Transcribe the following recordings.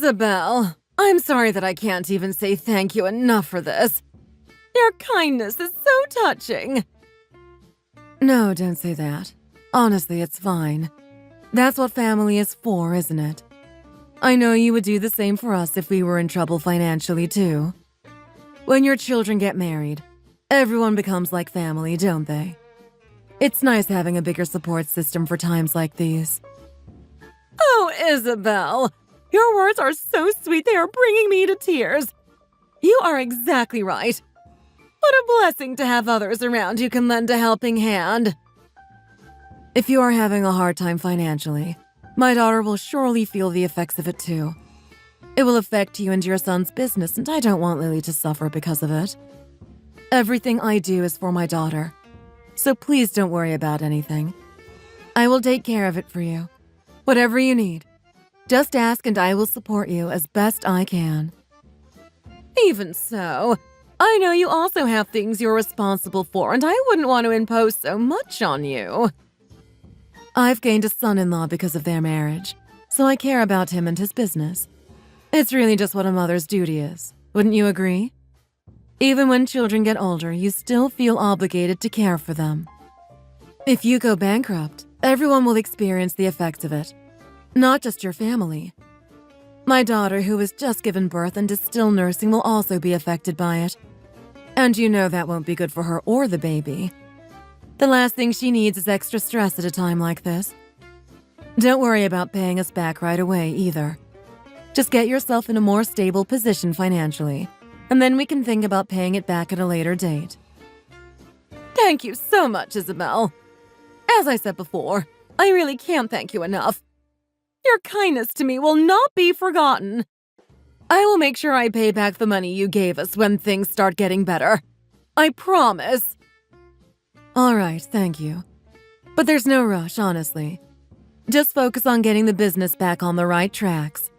Isabel, I'm sorry that I can't even say thank you enough for this. Your kindness is so touching. No, don't say that. Honestly, it's fine. That's what family is for, isn't it? I know you would do the same for us if we were in trouble financially, too. When your children get married, everyone becomes like family, don't they? It's nice having a bigger support system for times like these. Oh, Isabel! Your words are so sweet, they are bringing me to tears. You are exactly right. What a blessing to have others around who can lend a helping hand. If you are having a hard time financially, my daughter will surely feel the effects of it too. It will affect you and your son's business, and I don't want Lily to suffer because of it. Everything I do is for my daughter, so please don't worry about anything. I will take care of it for you. Whatever you need, just ask and I will support you as best I can. Even so, I know you also have things you're responsible for, and I wouldn't want to impose so much on you. I've gained a son-in-law because of their marriage, so I care about him and his business. It's really just what a mother's duty is, wouldn't you agree? Even when children get older, you still feel obligated to care for them. If you go bankrupt, everyone will experience the effects of it, not just your family. My daughter, who has just given birth and is still nursing, will also be affected by it. And you know that won't be good for her or the baby. The last thing she needs is extra stress at a time like this. Don't worry about paying us back right away either. Just get yourself in a more stable position financially, and then we can think about paying it back at a later date. Thank you so much, Isabel. As I said before, I really can't thank you enough. Your kindness to me will not be forgotten. I will make sure I pay back the money you gave us when things start getting better. I promise. All right, thank you. But there's no rush, honestly. Just focus on getting the business back on the right tracks.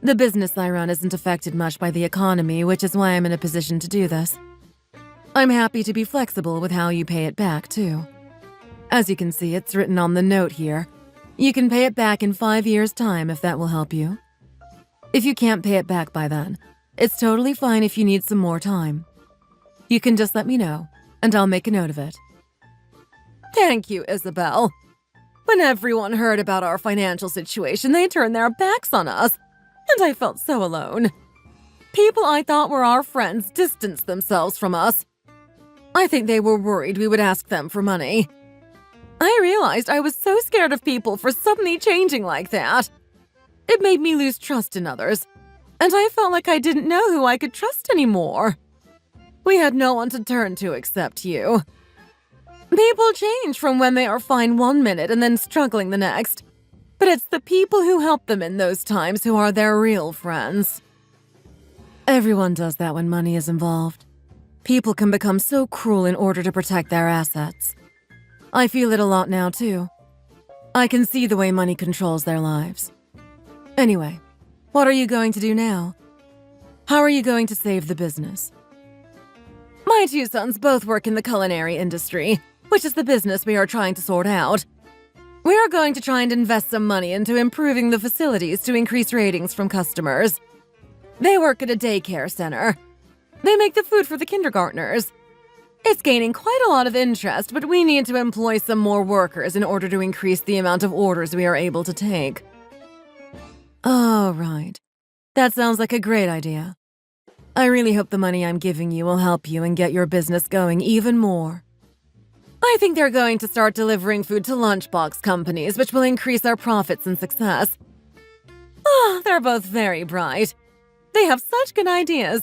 The business I run isn't affected much by the economy, which is why I'm in a position to do this. I'm happy to be flexible with how you pay it back, too. As you can see, it's written on the note here. You can pay it back in 5 years' time if that will help you. If you can't pay it back by then, it's totally fine if you need some more time. You can just let me know, and I'll make a note of it. Thank you, Isabel. When everyone heard about our financial situation, they turned their backs on us, and I felt so alone. People I thought were our friends distanced themselves from us. I think they were worried we would ask them for money. I realized I was so scared of people for suddenly changing like that. It made me lose trust in others, and I felt like I didn't know who I could trust anymore. We had no one to turn to except you. People change from when they are fine 1 minute and then struggling the next. But it's the people who help them in those times who are their real friends. Everyone does that when money is involved. People can become so cruel in order to protect their assets. I feel it a lot now, too. I can see the way money controls their lives. Anyway, what are you going to do now? How are you going to save the business? My 2 sons both work in the culinary industry, which is the business we are trying to sort out. We are going to try and invest some money into improving the facilities to increase ratings from customers. They work at a daycare center. They make the food for the kindergartners. It's gaining quite a lot of interest, but we need to employ some more workers in order to increase the amount of orders we are able to take. Oh, right. That sounds like a great idea. I really hope the money I'm giving you will help you and get your business going even more. I think they're going to start delivering food to lunchbox companies, which will increase our profits and success. Oh, they're both very bright. They have such good ideas.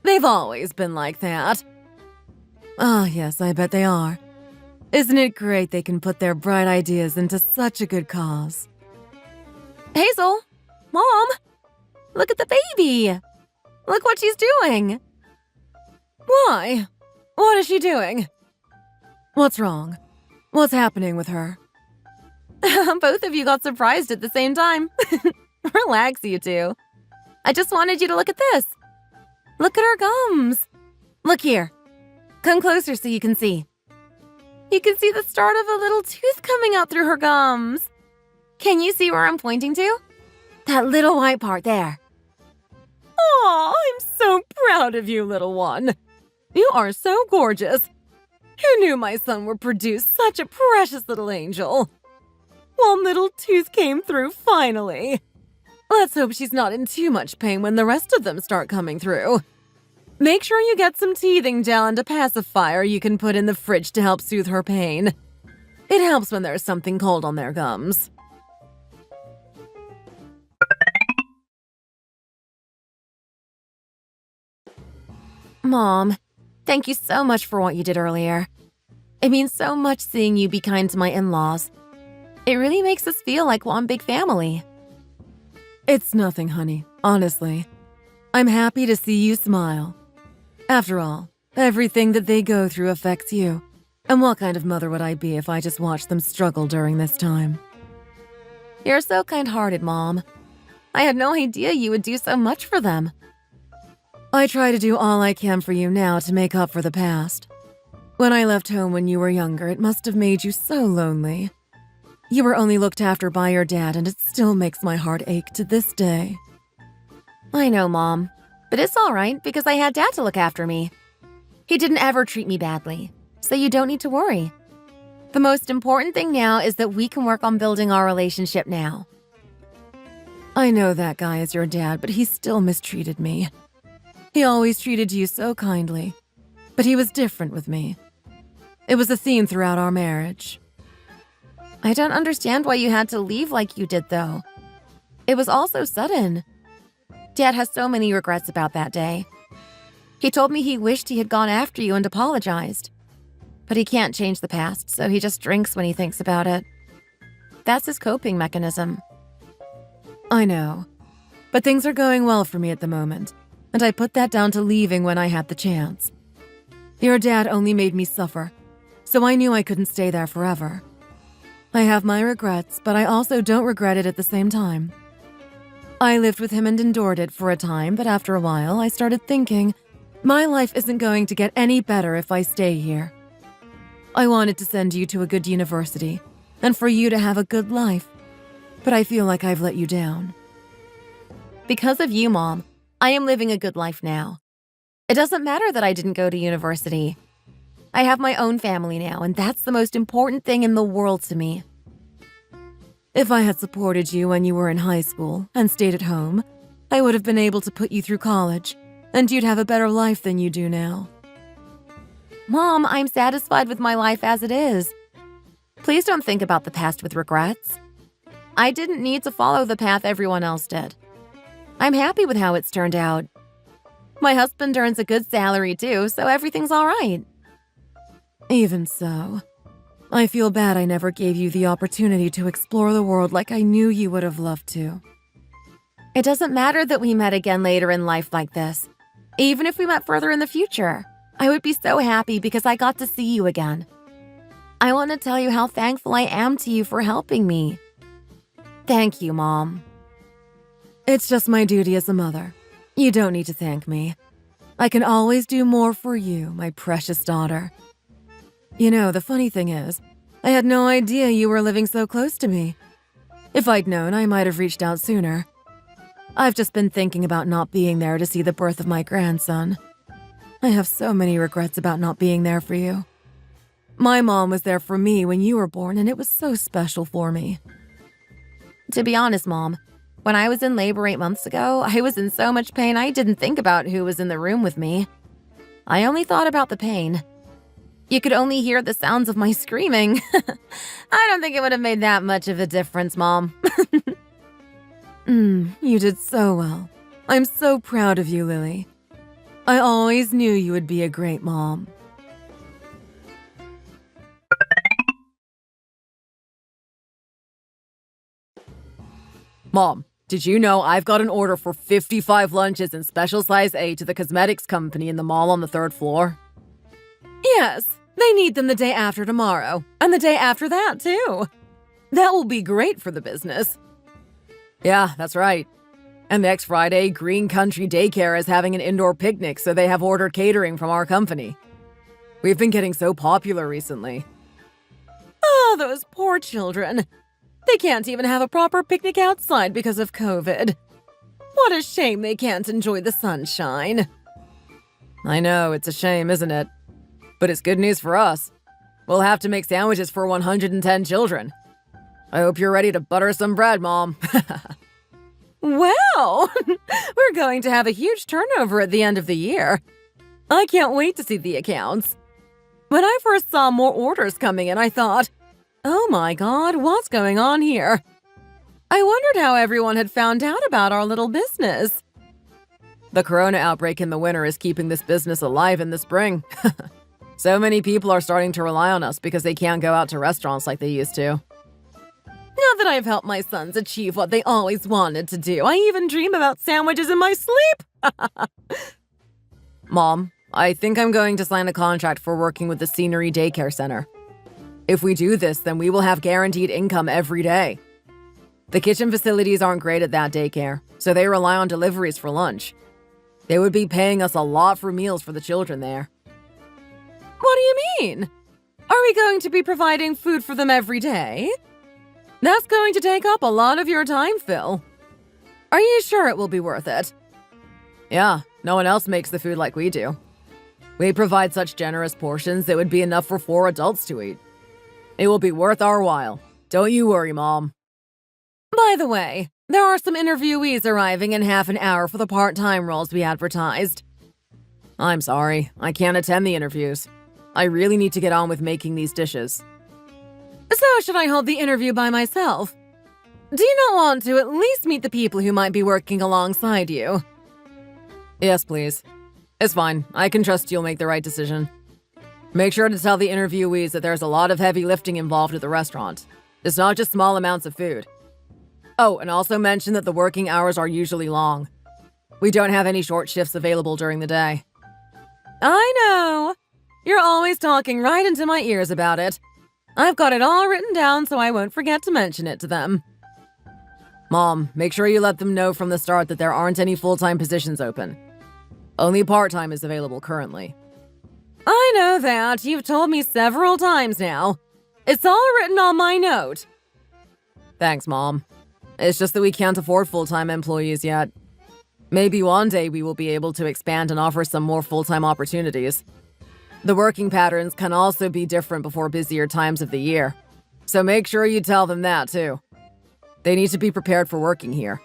They've always been like that. Ah, yes, I bet they are. Isn't it great they can put their bright ideas into such a good cause? Hazel! Mom! Look at the baby! Look what she's doing! Why? What is she doing? What's wrong? What's happening with her? Both of you got surprised at the same time. Relax, you two. I just wanted you to look at this. Look at her gums. Look here. Come closer so you can see. You can see the start of a little tooth coming out through her gums. Can you see where I'm pointing to? That little white part there. Aw, I'm so proud of you, little one. You are so gorgeous. Who knew my son would produce such a precious little angel? One little tooth came through finally. Let's hope she's not in too much pain when the rest of them start coming through. Make sure you get some teething gel and a pacifier you can put in the fridge to help soothe her pain. It helps when there's something cold on their gums. Mom, thank you so much for what you did earlier. It means so much seeing you be kind to my in-laws. It really makes us feel like one big family. It's nothing, honey, honestly. I'm happy to see you smile. After all, everything that they go through affects you. And what kind of mother would I be if I just watched them struggle during this time? You're so kind-hearted, Mom. I had no idea you would do so much for them. I try to do all I can for you now to make up for the past. When I left home when you were younger, it must have made you so lonely. You were only looked after by your dad, and it still makes my heart ache to this day. I know, Mom. But it's all right because I had Dad to look after me. He didn't ever treat me badly, so you don't need to worry. The most important thing now is that we can work on building our relationship now. I know that guy is your dad, but he still mistreated me. He always treated you so kindly, but he was different with me. It was a theme throughout our marriage. I don't understand why you had to leave like you did, though. It was all so sudden. Dad has so many regrets about that day. He told me he wished he had gone after you and apologized. But he can't change the past, so he just drinks when he thinks about it. That's his coping mechanism. I know. But things are going well for me at the moment, and I put that down to leaving when I had the chance. Your dad only made me suffer, so I knew I couldn't stay there forever. I have my regrets, but I also don't regret it at the same time. I lived with him and endured it for a time, but after a while, I started thinking, my life isn't going to get any better if I stay here. I wanted to send you to a good university, and for you to have a good life, but I feel like I've let you down. Because of you, Mom, I am living a good life now. It doesn't matter that I didn't go to university. I have my own family now, and that's the most important thing in the world to me. If I had supported you when you were in high school and stayed at home, I would have been able to put you through college, and you'd have a better life than you do now. Mom, I'm satisfied with my life as it is. Please don't think about the past with regrets. I didn't need to follow the path everyone else did. I'm happy with how it's turned out. My husband earns a good salary too, so everything's all right. Even so, I feel bad I never gave you the opportunity to explore the world like I knew you would have loved to. It doesn't matter that we met again later in life like this. Even if we met further in the future, I would be so happy because I got to see you again. I want to tell you how thankful I am to you for helping me. Thank you, Mom. It's just my duty as a mother. You don't need to thank me. I can always do more for you, my precious daughter. You know, the funny thing is, I had no idea you were living so close to me. If I'd known, I might have reached out sooner. I've just been thinking about not being there to see the birth of my grandson. I have so many regrets about not being there for you. My mom was there for me when you were born, and it was so special for me. To be honest, Mom, when I was in labor 8 months ago, I was in so much pain I didn't think about who was in the room with me. I only thought about the pain. You could only hear the sounds of my screaming. I don't think it would have made that much of a difference, Mom. You did so well. I'm so proud of you, Lily. I always knew you would be a great mom. Mom, did you know I've got an order for 55 lunches in special size A to the cosmetics company in the mall on the 3rd floor? Yes, they need them the day after tomorrow, and the day after that, too. That will be great for the business. Yeah, that's right. And next Friday, Green Country Daycare is having an indoor picnic, so they have ordered catering from our company. We've been getting so popular recently. Oh, those poor children. They can't even have a proper picnic outside because of COVID. What a shame they can't enjoy the sunshine. I know, it's a shame, isn't it? But it's good news for us. We'll have to make sandwiches for 110 children. I hope you're ready to butter some bread, Mom. Well, we're going to have a huge turnover at the end of the year. I can't wait to see the accounts. When I first saw more orders coming in, I thought, oh my God, what's going on here? I wondered how everyone had found out about our little business. The corona outbreak in the winter is keeping this business alive in the spring. So many people are starting to rely on us because they can't go out to restaurants like they used to. Now that I've helped my sons achieve what they always wanted to do, I even dream about sandwiches in my sleep. Mom, I think I'm going to sign a contract for working with the Scenery Daycare Center. If we do this, then we will have guaranteed income every day. The kitchen facilities aren't great at that daycare, so they rely on deliveries for lunch. They would be paying us a lot for meals for the children there. What do you mean? Are we going to be providing food for them every day? That's going to take up a lot of your time, Phil. Are you sure it will be worth it? Yeah, no one else makes the food like we do. We provide such generous portions it would be enough for 4 adults to eat. It will be worth our while. Don't you worry, Mom. By the way, there are some interviewees arriving in half an hour for the part-time roles we advertised. I'm sorry, I can't attend the interviews. I really need to get on with making these dishes. So should I hold the interview by myself? Do you not want to at least meet the people who might be working alongside you? Yes, please. It's fine. I can trust you'll make the right decision. Make sure to tell the interviewees that there's a lot of heavy lifting involved at the restaurant. It's not just small amounts of food. Oh, and also mention that the working hours are usually long. We don't have any short shifts available during the day. I know. You're always talking right into my ears about it. I've got it all written down so I won't forget to mention it to them. Mom, make sure you let them know from the start that there aren't any full-time positions open. Only part-time is available currently. I know that. You've told me several times now. It's all written on my note. Thanks, Mom. It's just that we can't afford full-time employees yet. Maybe one day we will be able to expand and offer some more full-time opportunities. The working patterns can also be different before busier times of the year. So make sure you tell them that, too. They need to be prepared for working here.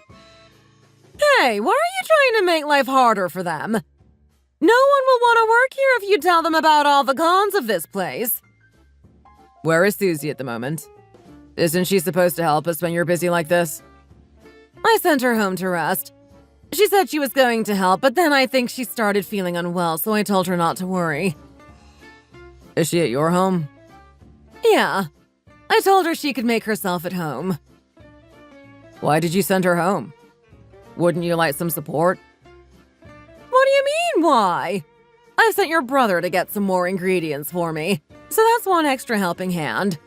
Hey, why are you trying to make life harder for them? No one will want to work here if you tell them about all the cons of this place. Where is Susie at the moment? Isn't she supposed to help us when you're busy like this? I sent her home to rest. She said she was going to help, but then I think she started feeling unwell, so I told her not to worry. Is she at your home? Yeah. I told her she could make herself at home. Why did you send her home? Wouldn't you like some support? What do you mean, why? I sent your brother to get some more ingredients for me, so that's one extra helping hand.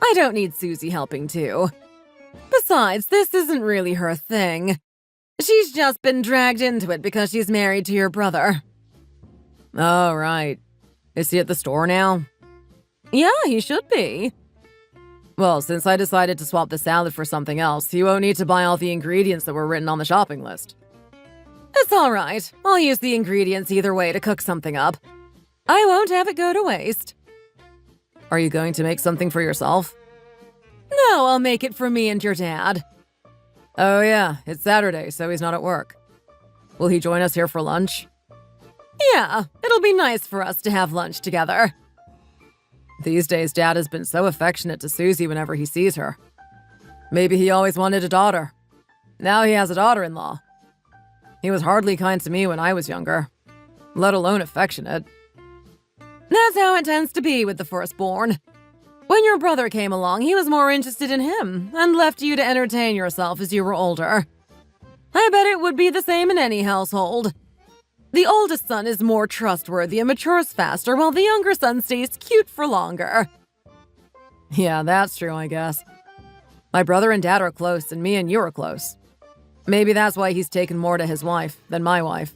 I don't need Susie helping too. Besides, this isn't really her thing. She's just been dragged into it because she's married to your brother. Oh, right. Is he at the store now? Yeah, he should be. Well, since I decided to swap the salad for something else, you won't need to buy all the ingredients that were written on the shopping list. It's all right. I'll use the ingredients either way to cook something up. I won't have it go to waste. Are you going to make something for yourself? No, I'll make it for me and your dad. Oh yeah, it's Saturday, so he's not at work. Will he join us here for lunch? Yeah, it'll be nice for us to have lunch together. These days, Dad has been so affectionate to Susie whenever he sees her. Maybe he always wanted a daughter. Now he has a daughter-in-law. He was hardly kind to me when I was younger, let alone affectionate. That's how it tends to be with the firstborn. When your brother came along, he was more interested in him and left you to entertain yourself as you were older. I bet it would be the same in any household. The oldest son is more trustworthy and matures faster, while the younger son stays cute for longer. Yeah, that's true, I guess. My brother and Dad are close, and me and you are close. Maybe that's why he's taken more to his wife than my wife.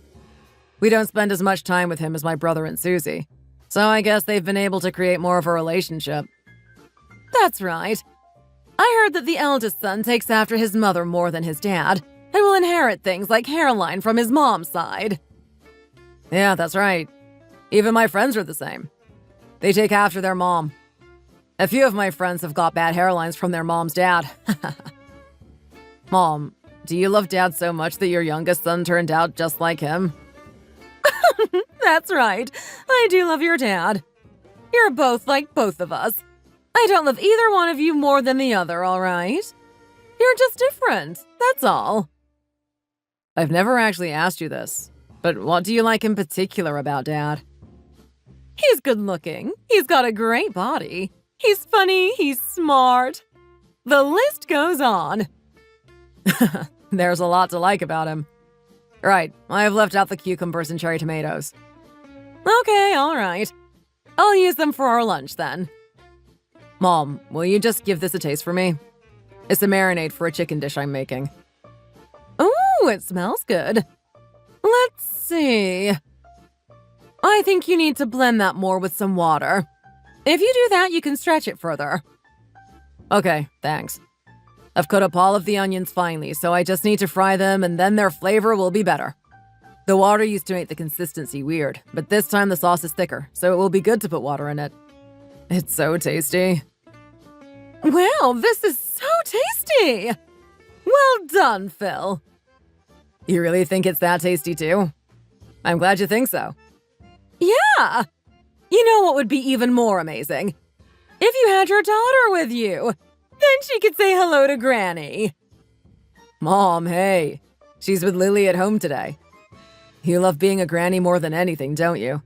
We don't spend as much time with him as my brother and Susie, so I guess they've been able to create more of a relationship. That's right. I heard that the eldest son takes after his mother more than his dad, and will inherit things like hairline from his mom's side. Yeah, that's right. Even my friends are the same. They take after their mom. A few of my friends have got bad hairlines from their mom's dad. Mom, do you love Dad so much that your youngest son turned out just like him? That's right. I do love your dad. You're both like both of us. I don't love either one of you more than the other, all right? You're just different, that's all. I've never actually asked you this, but what do you like in particular about Dad? He's good looking. He's got a great body. He's funny. He's smart. The list goes on. There's a lot to like about him. Right, I have left out the cucumbers and cherry tomatoes. Okay, all right. I'll use them for our lunch then. Mom, will you just give this a taste for me? It's a marinade for a chicken dish I'm making. Ooh, it smells good. Let's see. I think you need to blend that more with some water. If you do that, you can stretch it further. Okay, thanks. I've cut up all of the onions finely, so I just need to fry them and then their flavor will be better. The water used to make the consistency weird, but this time the sauce is thicker, so it will be good to put water in it. It's so tasty. Wow, this is so tasty! Well done, Phil. You really think it's that tasty too? I'm glad you think so. Yeah! You know what would be even more amazing? If you had your daughter with you. Then she could say hello to Granny. Mom, hey. She's with Lily at home today. You love being a granny more than anything, don't you?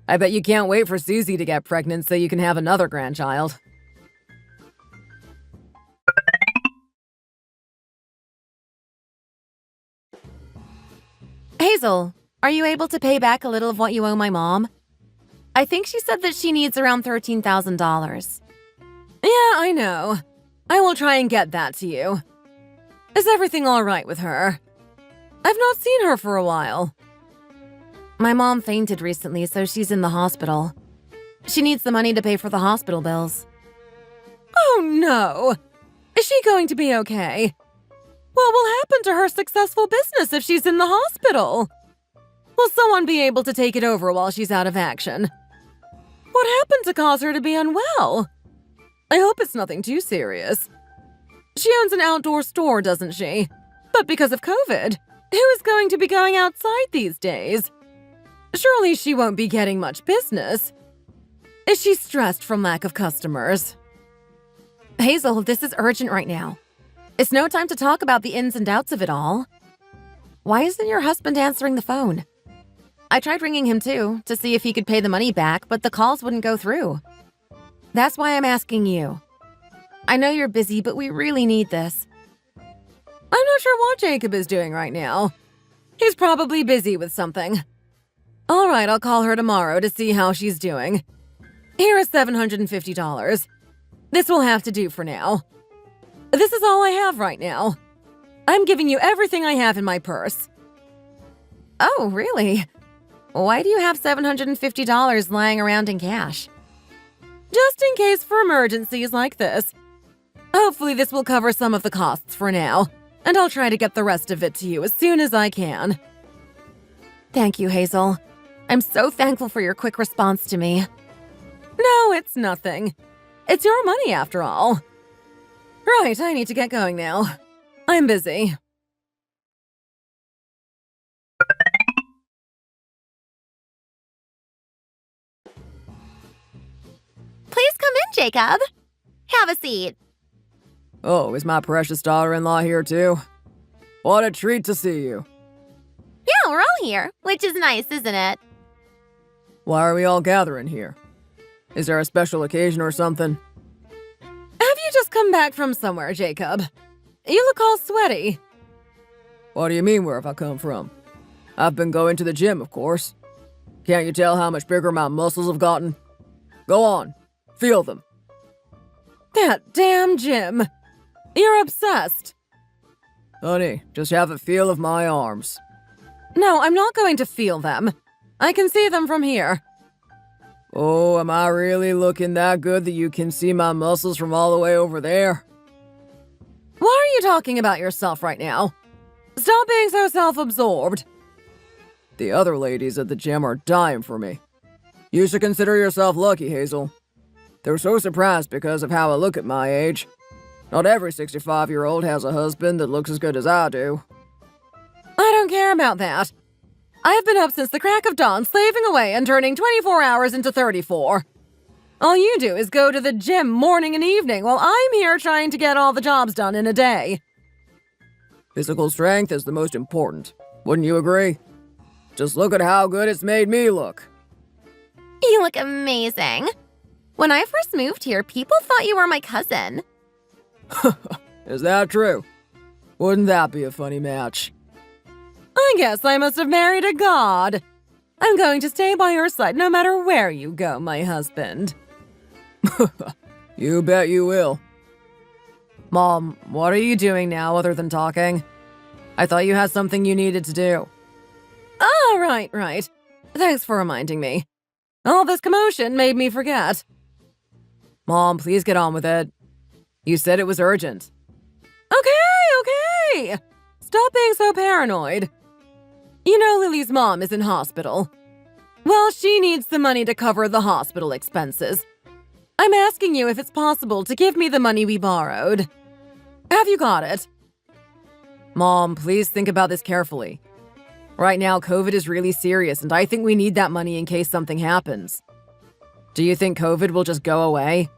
I bet you can't wait for Susie to get pregnant so you can have another grandchild. Hazel, are you able to pay back a little of what you owe my mom? I think she said that she needs around $13,000. Yeah, I know. I will try and get that to you. Is everything all right with her? I've not seen her for a while. My mom fainted recently, so she's in the hospital. She needs the money to pay for the hospital bills. Oh no! Is she going to be okay? What will happen to her successful business if she's in the hospital? Will someone be able to take it over while she's out of action? What happened to cause her to be unwell? I hope it's nothing too serious. She owns an outdoor store, doesn't she? But because of COVID, who is going to be going outside these days? Surely she won't be getting much business. Is she stressed from lack of customers? Hazel, this is urgent right now. It's no time to talk about the ins and outs of it all. Why isn't your husband answering the phone? I tried ringing him too, to see if he could pay the money back, but the calls wouldn't go through. That's why I'm asking you. I know you're busy, but we really need this. I'm not sure what Jacob is doing right now. He's probably busy with something. All right, I'll call her tomorrow to see how she's doing. Here is $750. This will have to do for now. This is all I have right now. I'm giving you everything I have in my purse. Oh, really? Why do you have $750 lying around in cash? Just in case for emergencies like this. Hopefully this will cover some of the costs for now, and I'll try to get the rest of it to you as soon as I can. Thank you, Hazel. I'm so thankful for your quick response to me. No, it's nothing. It's your money after all. Right, I need to get going now. I'm busy. Please come in, Jacob. Have a seat. Oh, is my precious daughter-in-law here too? What a treat to see you. Yeah, we're all here, which is nice, isn't it? Why are we all gathering here? Is there a special occasion or something? Have you just come back from somewhere, Jacob? You look all sweaty. What do you mean, where have I come from? I've been going to the gym, of course. Can't you tell how much bigger my muscles have gotten? Go on, feel them. That damn gym. You're obsessed. Honey, just have a feel of my arms. No, I'm not going to feel them. I can see them from here. Oh, am I really looking that good that you can see my muscles from all the way over there? Why are you talking about yourself right now? Stop being so self-absorbed. The other ladies at the gym are dying for me. You should consider yourself lucky, Hazel. They're so surprised because of how I look at my age. Not every 65-year-old has a husband that looks as good as I do. I don't care about that. I've been up since the crack of dawn, slaving away and turning 24 hours into 34. All you do is go to the gym morning and evening while I'm here trying to get all the jobs done in a day. Physical strength is the most important. Wouldn't you agree? Just look at how good it's made me look. You look amazing. When I first moved here, people thought you were my cousin. Is that true? Wouldn't that be a funny match? I guess I must have married a god. I'm going to stay by your side no matter where you go, my husband. You bet you will. Mom, what are you doing now other than talking? I thought you had something you needed to do. Oh, right. Thanks for reminding me. All this commotion made me forget. Mom, please get on with it. You said it was urgent. Okay. Stop being so paranoid. You know Lily's mom is in hospital. Well, she needs the money to cover the hospital expenses. I'm asking you if it's possible to give me the money we borrowed. Have you got it? Mom, please think about this carefully. Right now, COVID is really serious, and I think we need that money in case something happens. Do you think COVID will just go away?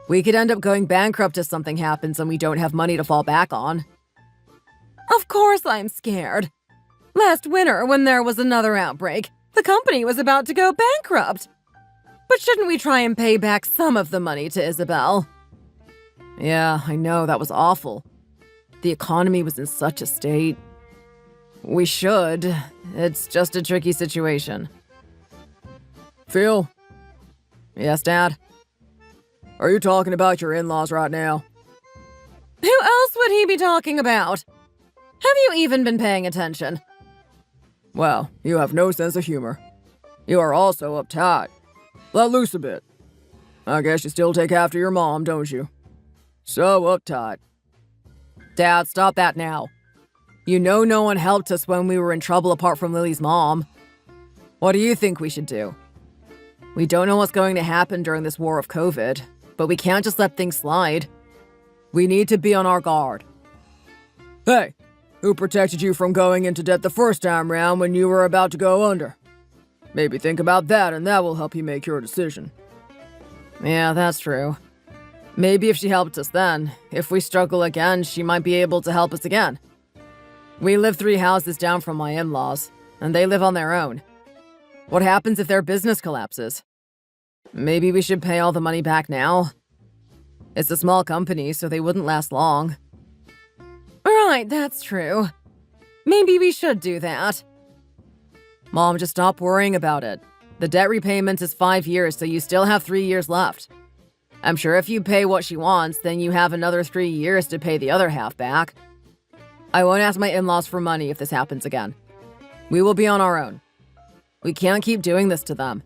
We could end up going bankrupt if something happens and we don't have money to fall back on. Of course I'm scared. Last winter, when there was another outbreak, the company was about to go bankrupt. But shouldn't we try and pay back some of the money to Isabel? Yeah, I know, that was awful. The economy was in such a state. We should. It's just a tricky situation. Phil? Yes, Dad? Are you talking about your in-laws right now? Who else would he be talking about? Have you even been paying attention? Well, you have no sense of humor. You are also uptight. Let loose a bit. I guess you still take after your mom, don't you? So uptight. Dad, stop that now. You know no one helped us when we were in trouble apart from Lily's mom. What do you think we should do? We don't know what's going to happen during this war of COVID, but we can't just let things slide. We need to be on our guard. Hey, who protected you from going into debt the first time round when you were about to go under? Maybe think about that and that will help you make your decision. Yeah, that's true. Maybe if she helped us then, if we struggle again, she might be able to help us again. We live 3 houses down from my in-laws, and they live on their own. What happens if their business collapses? Maybe we should pay all the money back now? It's a small company, so they wouldn't last long. Right, that's true. Maybe we should do that. Mom, just stop worrying about it. The debt repayment is 5 years, so you still have 3 years left. I'm sure if you pay what she wants, then you have another 3 years to pay the other half back. I won't ask my in-laws for money if this happens again. We will be on our own. We can't keep doing this to them.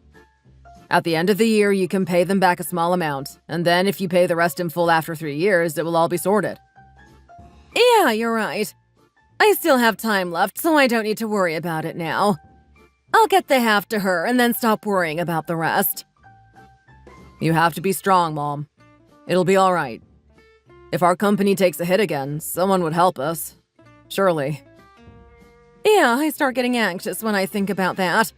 At the end of the year, you can pay them back a small amount, and then if you pay the rest in full after 3 years, it will all be sorted. Yeah, you're right. I still have time left, so I don't need to worry about it now. I'll get the half to her and then stop worrying about the rest. You have to be strong, Mom. It'll be all right. If our company takes a hit again, someone would help us. Surely. Yeah, I start getting anxious when I think about that.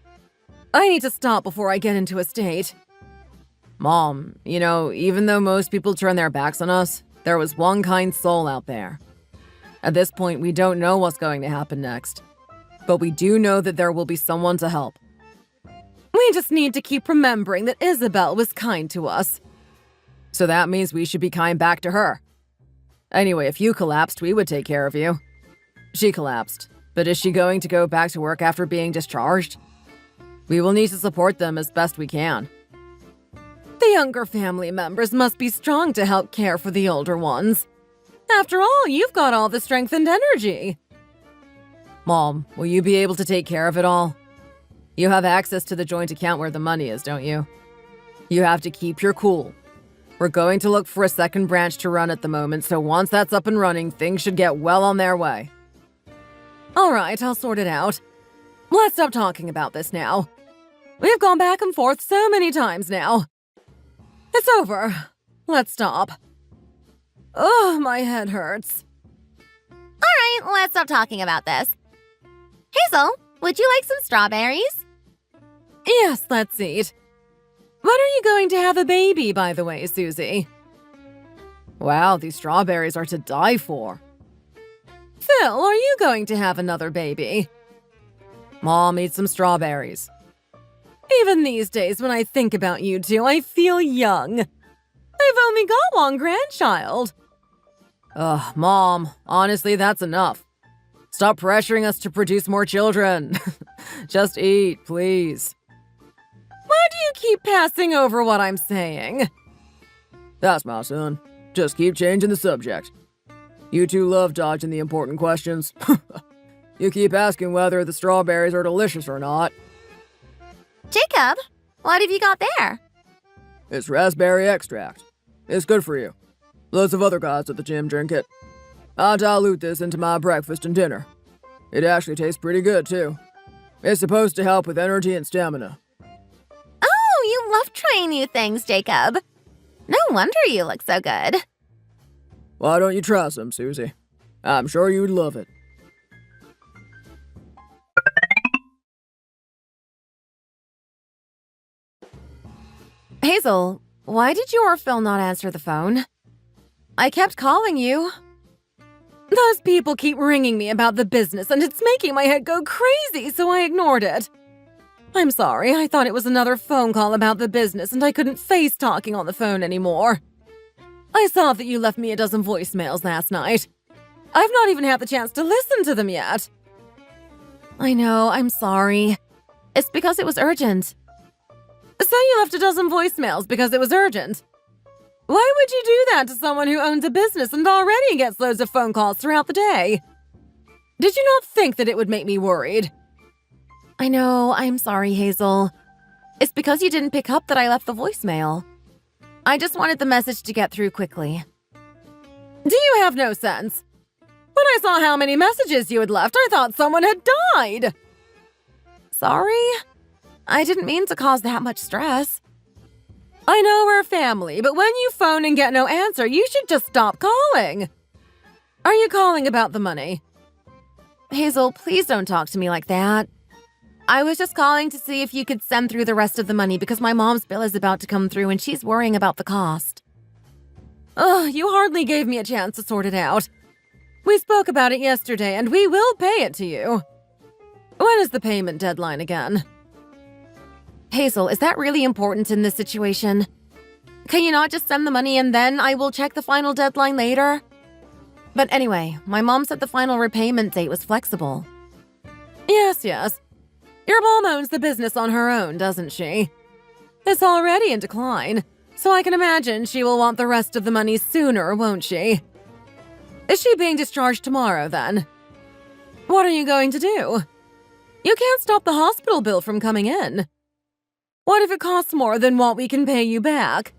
I need to stop before I get into a state. Mom, you know, even though most people turn their backs on us, there was one kind soul out there. At this point, we don't know what's going to happen next. But we do know that there will be someone to help. We just need to keep remembering that Isabel was kind to us. So that means we should be kind back to her. Anyway, if you collapsed, we would take care of you. She collapsed, but is she going to go back to work after being discharged? We will need to support them as best we can. The younger family members must be strong to help care for the older ones. After all, you've got all the strength and energy. Mom, will you be able to take care of it all? You have access to the joint account where the money is, don't you? You have to keep your cool. We're going to look for a second branch to run at the moment, so once that's up and running, things should get well on their way. All right, I'll sort it out. Let's stop talking about this now. We've gone back and forth so many times now. It's over. Let's stop. Ugh, my head hurts. All right, let's stop talking about this. Hazel, would you like some strawberries? Yes, let's eat. When are you going to have a baby, by the way, Susie? Wow, these strawberries are to die for. Phil, are you going to have another baby? Mom, eat some strawberries. Even these days, when I think about you two, I feel young. I've only got one grandchild. Ugh, Mom, honestly, that's enough. Stop pressuring us to produce more children. Just eat, please. Why do you keep passing over what I'm saying? That's my son. Just keep changing the subject. You two love dodging the important questions. You keep asking whether the strawberries are delicious or not. Jacob, what have you got there? It's raspberry extract. It's good for you. Lots of other guys at the gym drink it. I dilute this into my breakfast and dinner. It actually tastes pretty good, too. It's supposed to help with energy and stamina. Oh, you love trying new things, Jacob. No wonder you look so good. Why don't you try some, Susie? I'm sure you'd love it. Hazel, why did you or Phil not answer the phone? I kept calling you. Those people keep ringing me about the business and it's making my head go crazy, so I ignored it. I'm sorry, I thought it was another phone call about the business and I couldn't face talking on the phone anymore. I saw that you left me a dozen voicemails last night. I've not even had the chance to listen to them yet. I know, I'm sorry. It's because it was urgent. So you left a dozen voicemails because it was urgent. Why would you do that to someone who owns a business and already gets loads of phone calls throughout the day? Did you not think that it would make me worried? I know, I'm sorry, Hazel. It's because you didn't pick up that I left the voicemail. I just wanted the message to get through quickly. Do you have no sense? When I saw how many messages you had left, I thought someone had died. Sorry? I didn't mean to cause that much stress. I know we're family, but when you phone and get no answer, you should just stop calling. Are you calling about the money? Hazel, please don't talk to me like that. I was just calling to see if you could send through the rest of the money because my mom's bill is about to come through and she's worrying about the cost. Ugh, you hardly gave me a chance to sort it out. We spoke about it yesterday and we will pay it to you. When is the payment deadline again? Hazel, is that really important in this situation? Can you not just send the money and then I will check the final deadline later? But anyway, my mom said the final repayment date was flexible. Yes. Your mom owns the business on her own, doesn't she? It's already in decline, so I can imagine she will want the rest of the money sooner, won't she? Is she being discharged tomorrow, then? What are you going to do? You can't stop the hospital bill from coming in. What if it costs more than what we can pay you back?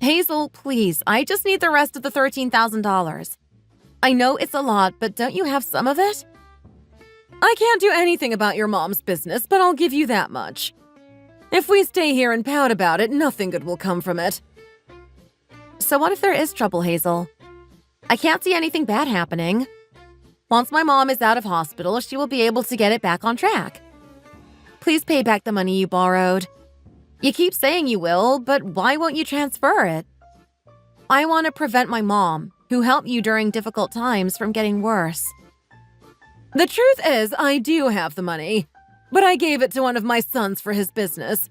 Hazel, please, I just need the rest of the $13,000. I know it's a lot, but don't you have some of it? I can't do anything about your mom's business, but I'll give you that much. If we stay here and pout about it, nothing good will come from it. So what if there is trouble, Hazel? I can't see anything bad happening. Once my mom is out of hospital, she will be able to get it back on track. Please pay back the money you borrowed. You keep saying you will, but why won't you transfer it? I want to prevent my mom, who helped you during difficult times, from getting worse. The truth is, I do have the money, but I gave it to one of my sons for his business.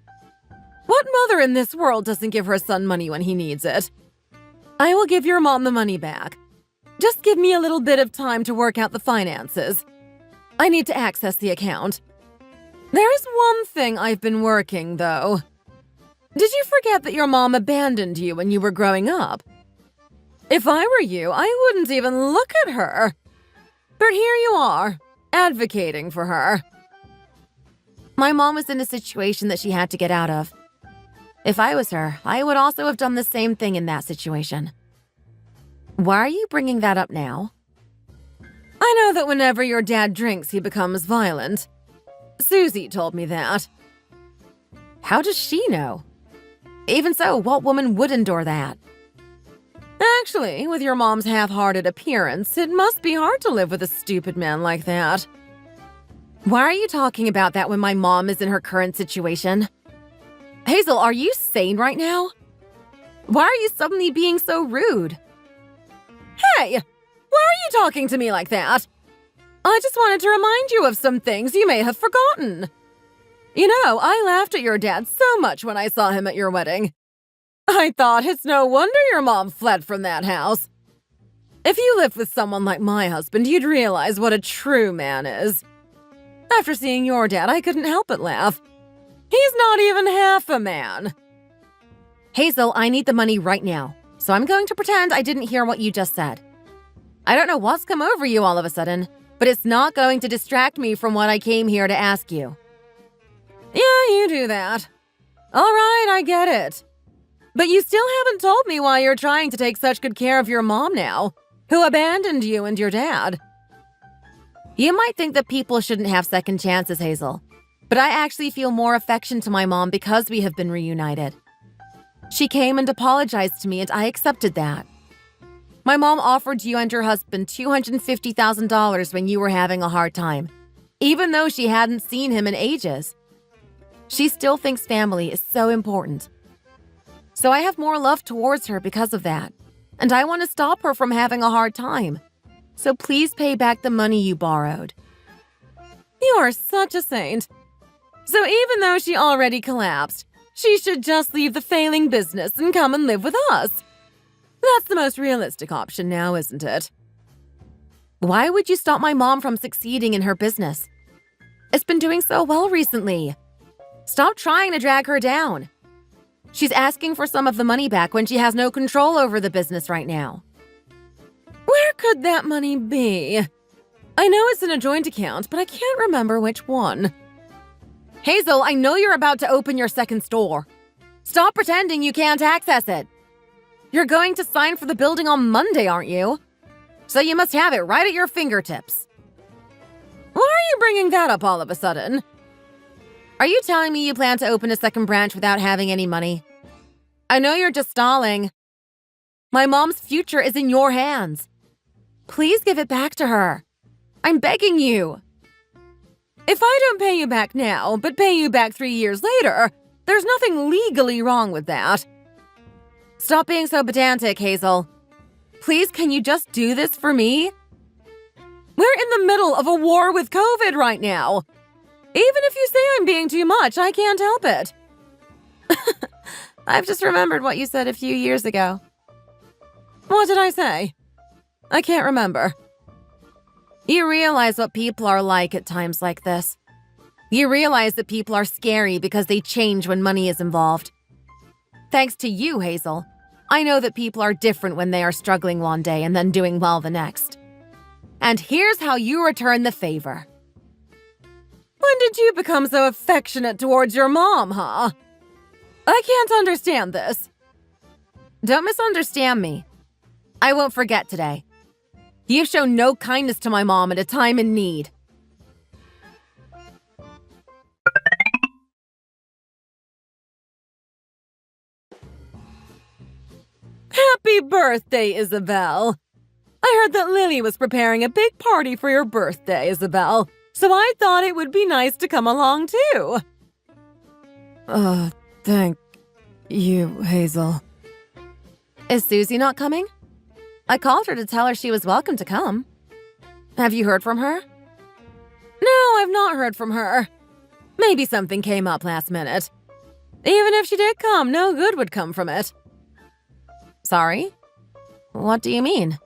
What mother in this world doesn't give her son money when he needs it? I will give your mom the money back. Just give me a little bit of time to work out the finances. I need to access the account. There is one thing I've been working, though. Did you forget that your mom abandoned you when you were growing up? If I were you, I wouldn't even look at her. But here you are, advocating for her. My mom was in a situation that she had to get out of. If I was her, I would also have done the same thing in that situation. Why are you bringing that up now? I I know that whenever your dad drinks, he becomes violent. Susie told me that. How does she know? Even so, what woman would endure that? Actually, with your mom's half-hearted appearance, it must be hard to live with a stupid man like that. Why are you talking about that when my mom is in her current situation? Hazel, are you sane right now? Why are you suddenly being so rude? Hey! Why are you talking to me like that? I just wanted to remind you of some things you may have forgotten. You know, I laughed at your dad so much when I saw him at your wedding. I thought it's no wonder your mom fled from that house. If you lived with someone like my husband, you'd realize what a true man is. After seeing your dad, I couldn't help but laugh. He's not even half a man. Hazel, I need the money right now, so I'm going to pretend I didn't hear what you just said. I don't know what's come over you all of a sudden, but it's not going to distract me from what I came here to ask you. Yeah, you do that. All right, I get it. But you still haven't told me why you're trying to take such good care of your mom now, who abandoned you and your dad. You might think that people shouldn't have second chances, Hazel, but I actually feel more affection to my mom because we have been reunited. She came and apologized to me, and I accepted that. My mom offered you and your husband $250,000 when you were having a hard time, even though she hadn't seen him in ages. She still thinks family is so important. So I have more love towards her because of that, and I want to stop her from having a hard time. So please pay back the money you borrowed. You are such a saint. So even though she already collapsed, she should just leave the failing business and come and live with us. That's the most realistic option now, isn't it? Why would you stop my mom from succeeding in her business? It's been doing so well recently. Stop trying to drag her down. She's asking for some of the money back when she has no control over the business right now. Where could that money be? I know it's in a joint account, but I can't remember which one. Hazel, I know you're about to open your second store. Stop pretending you can't access it. You're going to sign for the building on Monday, aren't you? So you must have it right at your fingertips. Why are you bringing that up all of a sudden? Are you telling me you plan to open a second branch without having any money? I know you're just stalling. My mom's future is in your hands. Please give it back to her. I'm begging you. If I don't pay you back now, but pay you back 3 years later, there's nothing legally wrong with that. Stop being so pedantic, Hazel. Please, can you just do this for me? We're in the middle of a war with COVID right now. Even if you say I'm being too much, I can't help it. I've just remembered what you said a few years ago. What did I say? I can't remember. You realize what people are like at times like this. You realize that people are scary because they change when money is involved. Thanks to you, Hazel, I know that people are different when they are struggling one day and then doing well the next. And here's how you return the favor. When did you become so affectionate towards your mom, huh? I can't understand this. Don't misunderstand me. I won't forget today. You've shown no kindness to my mom at a time in need. Happy birthday, Isabel. I heard that Lily was preparing a big party for your birthday, Isabel, so I thought it would be nice to come along too. Thank you, Hazel. Is Susie not coming? I called her to tell her she was welcome to come. Have you heard from her? No, I've not heard from her. Maybe something came up last minute. Even if she did come, no good would come from it. Sorry? What do you mean?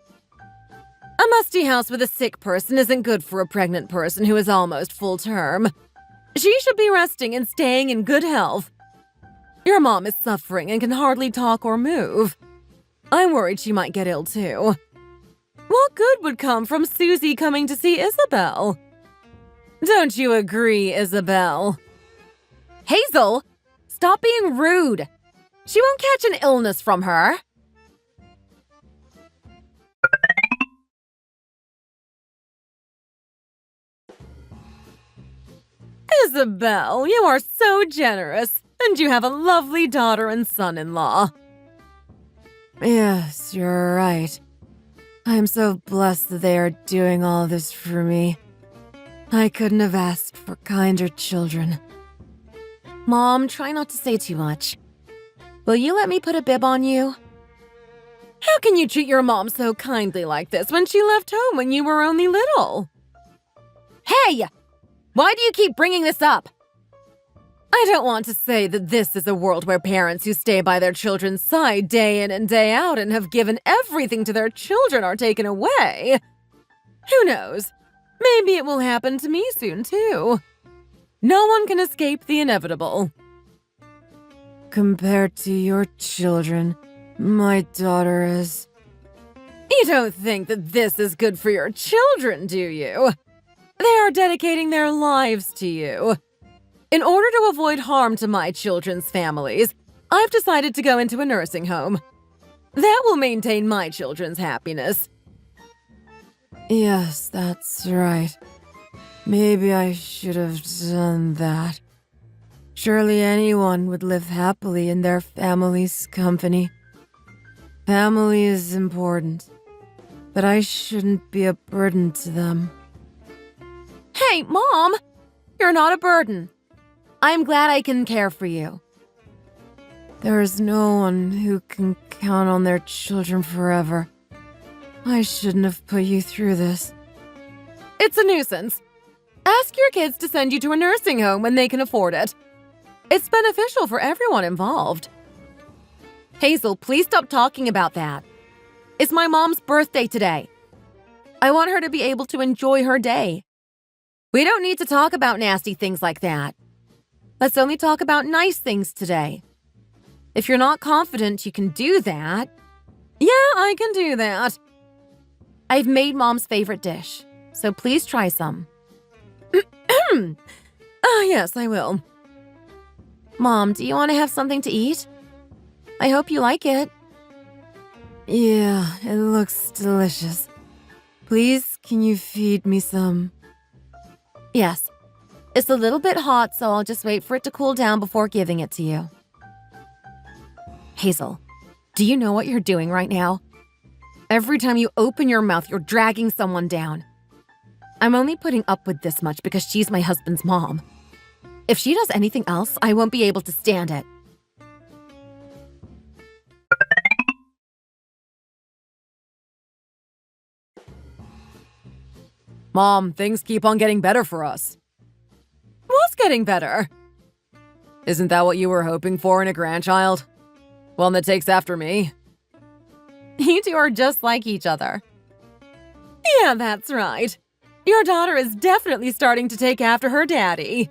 A musty house with a sick person isn't good for a pregnant person who is almost full term. She should be resting and staying in good health. Your mom is suffering and can hardly talk or move. I'm worried she might get ill too. What good would come from Susie coming to see Isabel? Don't you agree, Isabel? Hazel, stop being rude. She won't catch an illness from her. Isabel, you are so generous, and you have a lovely daughter and son-in-law. Yes, you're right. I am so blessed that they are doing all this for me. I couldn't have asked for kinder children. Mom, try not to say too much. Will you let me put a bib on you? How can you treat your mom so kindly like this when she left home when you were only little? Hey! Why do you keep bringing this up? I don't want to say that this is a world where parents who stay by their children's side day in and day out and have given everything to their children are taken away. Who knows? Maybe it will happen to me soon, too. No one can escape the inevitable. Compared to your children, my daughter is... You don't think that this is good for your children, do you? They are dedicating their lives to you. In order to avoid harm to my children's families, I've decided to go into a nursing home. That will maintain my children's happiness. Yes, that's right. Maybe I should have done that. Surely anyone would live happily in their family's company. Family is important, but I shouldn't be a burden to them. Hey, Mom! You're not a burden. I'm glad I can care for you. There is no one who can count on their children forever. I shouldn't have put you through this. It's a nuisance. Ask your kids to send you to a nursing home when they can afford it. It's beneficial for everyone involved. Hazel, please stop talking about that. It's my mom's birthday today. I want her to be able to enjoy her day. We don't need to talk about nasty things like that. Let's only talk about nice things today. If you're not confident you can do that... Yeah, I can do that. I've made Mom's favorite dish, so please try some. Yes, I will. Mom, do you want to have something to eat? I hope you like it. Yeah, it looks delicious. Please, can you feed me some? Yes. It's a little bit hot, so I'll just wait for it to cool down before giving it to you. Hazel, do you know what you're doing right now? Every time you open your mouth, you're dragging someone down. I'm only putting up with this much because she's my husband's mom. If she does anything else, I won't be able to stand it. Mom, things keep on getting better for us. What's getting better? Isn't that what you were hoping for in a grandchild? One that takes after me? You two are just like each other. Yeah, that's right. Your daughter is definitely starting to take after her daddy.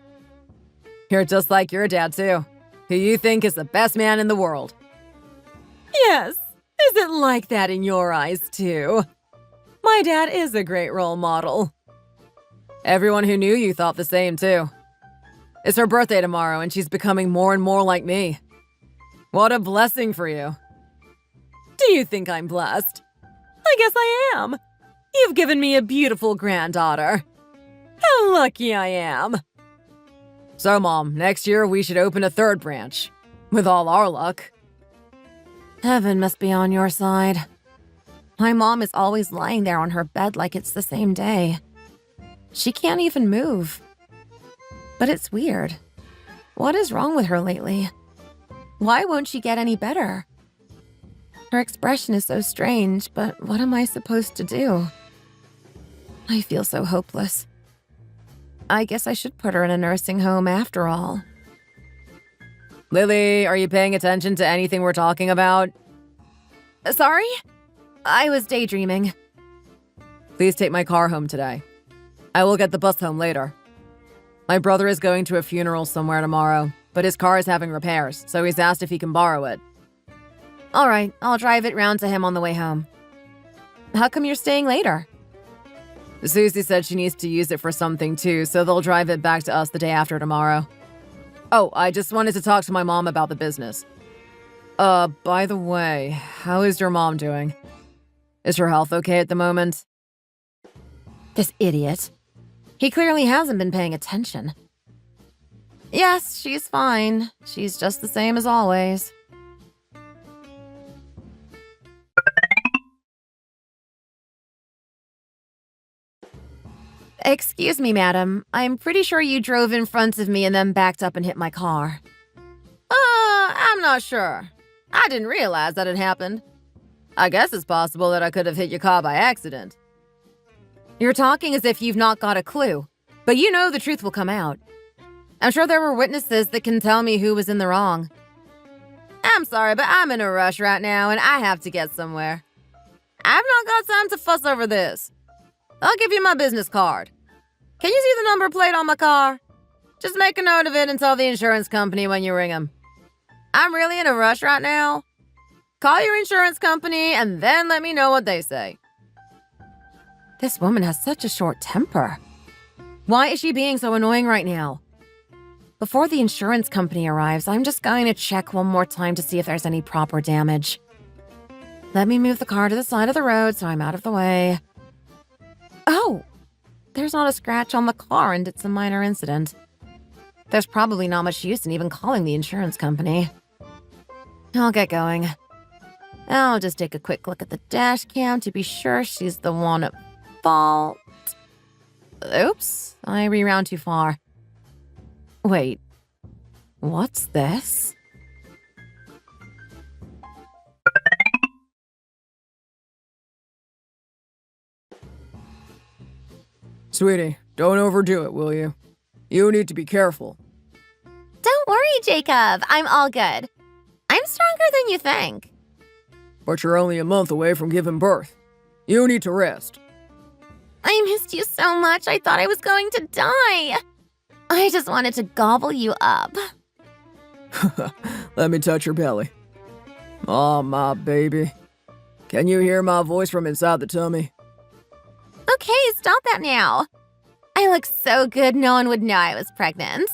You're just like your dad, too, who you think is the best man in the world. Yes, is it like that in your eyes, too? My dad is a great role model. Everyone who knew you thought the same, too. It's her birthday tomorrow, and she's becoming more and more like me. What a blessing for you. Do you think I'm blessed? I guess I am. You've given me a beautiful granddaughter. How lucky I am. So, Mom, next year we should open a third branch. With all our luck. Heaven must be on your side. My mom is always lying there on her bed like it's the same day. She can't even move. But it's weird. What is wrong with her lately? Why won't she get any better? Her expression is so strange, but what am I supposed to do? I feel so hopeless. I guess I should put her in a nursing home after all. Lily, are you paying attention to anything we're talking about? Sorry? I was daydreaming. Please take my car home today. I will get the bus home later. My brother is going to a funeral somewhere tomorrow, but his car is having repairs, so he's asked if he can borrow it. All right, I'll drive it round to him on the way home. How come you're staying later? Susie said she needs to use it for something too, so they'll drive it back to us the day after tomorrow. Oh, I just wanted to talk to my mom about the business. By the way, how is your mom doing? Is her health okay at the moment? This idiot. He clearly hasn't been paying attention. Yes, she's fine. She's just the same as always. Excuse me, madam. I'm pretty sure you drove in front of me and then backed up and hit my car. I'm not sure. I didn't realize that had happened. I guess it's possible that I could have hit your car by accident. You're talking as if you've not got a clue, but you know the truth will come out. I'm sure there were witnesses that can tell me who was in the wrong. I'm sorry, but I'm in a rush right now and I have to get somewhere. I've not got time to fuss over this. I'll give you my business card. Can you see the number plate on my car? Just make a note of it and tell the insurance company when you ring them. I'm really in a rush right now. Call your insurance company and then let me know what they say. This woman has such a short temper. Why is she being so annoying right now? Before the insurance company arrives, I'm just going to check one more time to see if there's any proper damage. Let me move the car to the side of the road so I'm out of the way. Oh, there's not a scratch on the car and it's a minor incident. There's probably not much use in even calling the insurance company. I'll get going. I'll just take a quick look at the dash cam to be sure she's the one at fault. Oops, I rewound too far. Wait, what's this? Sweetie, don't overdo it, will you? You need to be careful. Don't worry, Jacob. I'm all good. I'm stronger than you think. But you're only a month away from giving birth. You need to rest. I missed you so much, I thought I was going to die. I just wanted to gobble you up. Let me touch your belly. Oh, my baby. Can you hear my voice from inside the tummy? Okay, stop that now. I look so good no one would know I was pregnant.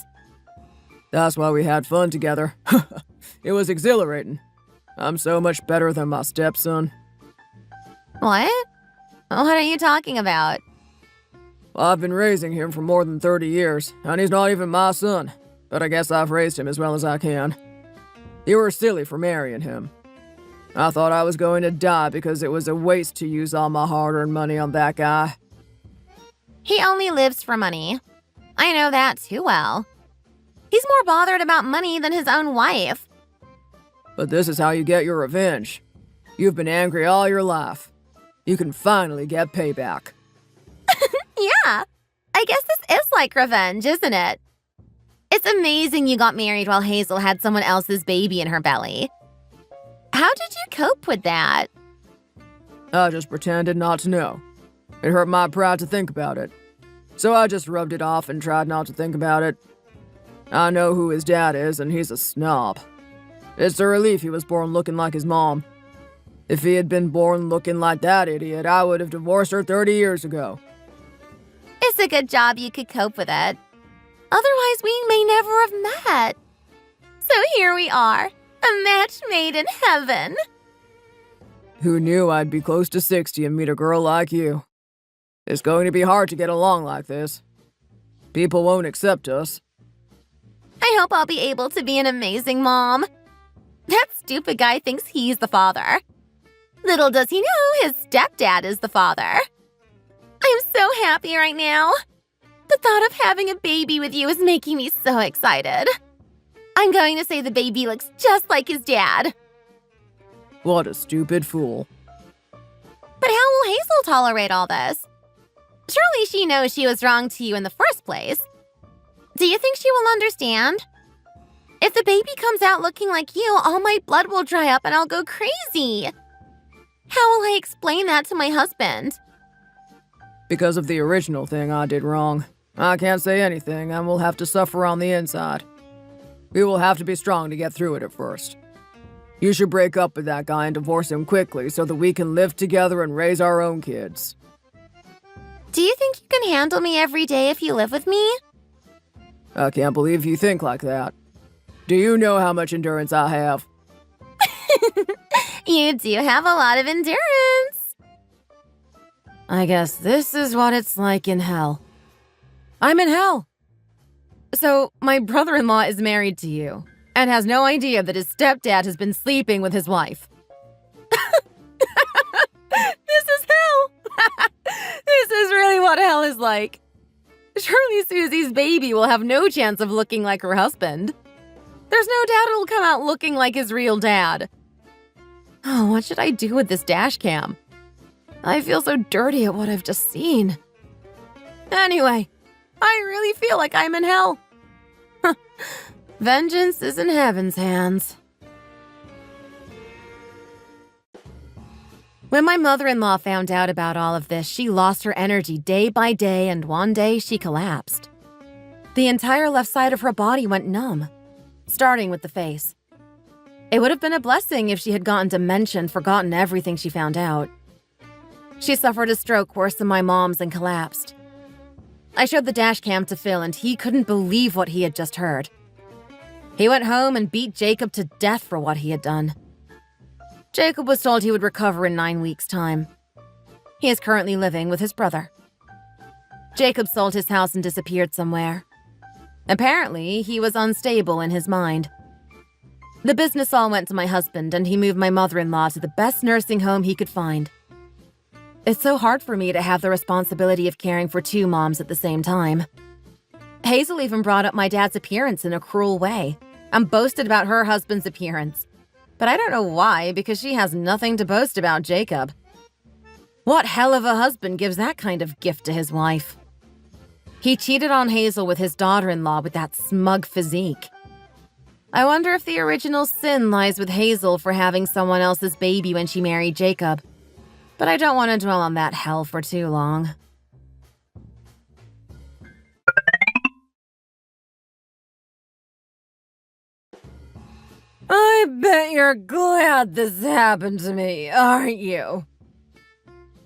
That's why we had fun together. It was exhilarating. I'm so much better than my stepson. What? What are you talking about? I've been raising him for more than 30 years, and he's not even my son. But I guess I've raised him as well as I can. You were silly for marrying him. I thought I was going to die because it was a waste to use all my hard-earned money on that guy. He only lives for money. I know that too well. He's more bothered about money than his own wife. But this is how you get your revenge. You've been angry all your life. You can finally get payback. Yeah, I guess this is like revenge, isn't it? It's amazing you got married while Hazel had someone else's baby in her belly. How did you cope with that? I just pretended not to know. It hurt my pride to think about it. So I just rubbed it off and tried not to think about it. I know who his dad is, and he's a snob. It's a relief he was born looking like his mom. If he had been born looking like that idiot, I would have divorced her 30 years ago. It's a good job you could cope with it. Otherwise, we may never have met. So here we are, a match made in heaven. Who knew I'd be close to 60 and meet a girl like you? It's going to be hard to get along like this. People won't accept us. I hope I'll be able to be an amazing mom. That stupid guy thinks he's the father. Little does he know his stepdad is the father. I'm so happy right now. The thought of having a baby with you is making me so excited. I'm going to say the baby looks just like his dad. What a stupid fool. But how will Hazel tolerate all this? Surely she knows she was wrong to you in the first place. Do you think she will understand? If the baby comes out looking like you, all my blood will dry up and I'll go crazy. How will I explain that to my husband? Because of the original thing I did wrong. I can't say anything and we'll have to suffer on the inside. We will have to be strong to get through it at first. You should break up with that guy and divorce him quickly so that we can live together and raise our own kids. Do you think you can handle me every day if you live with me? I can't believe you think like that. Do you know how much endurance I have? You do have a lot of endurance. I guess this is what it's like in hell. I'm in hell. So, my brother-in-law is married to you and has no idea that his stepdad has been sleeping with his wife. This is hell! This is really what hell is like. Surely Susie's baby will have no chance of looking like her husband. There's no doubt it'll come out looking like his real dad. Oh, what should I do with this dash cam? I feel so dirty at what I've just seen. Anyway, I really feel like I'm in hell. Vengeance is in heaven's hands. When my mother-in-law found out about all of this, she lost her energy day by day, and one day she collapsed. The entire left side of her body went numb, starting with the face. It would have been a blessing if she had gotten dementia and forgotten everything she found out. She suffered a stroke worse than my mom's and collapsed. I showed the dash cam to Phil, and he couldn't believe what he had just heard. He went home and beat Jacob to death for what he had done. Jacob was told he would recover in 9 weeks' time. He is currently living with his brother. Jacob sold his house and disappeared somewhere. Apparently, he was unstable in his mind. The business all went to my husband, and he moved my mother-in-law to the best nursing home he could find. It's so hard for me to have the responsibility of caring for 2 moms at the same time. Hazel even brought up my dad's appearance in a cruel way and boasted about her husband's appearance. But I don't know why, because she has nothing to boast about Jacob. What hell of a husband gives that kind of gift to his wife? He cheated on Hazel with his daughter-in-law with that smug physique. I wonder if the original sin lies with Hazel for having someone else's baby when she married Jacob. But I don't want to dwell on that hell for too long. I bet you're glad this happened to me, aren't you?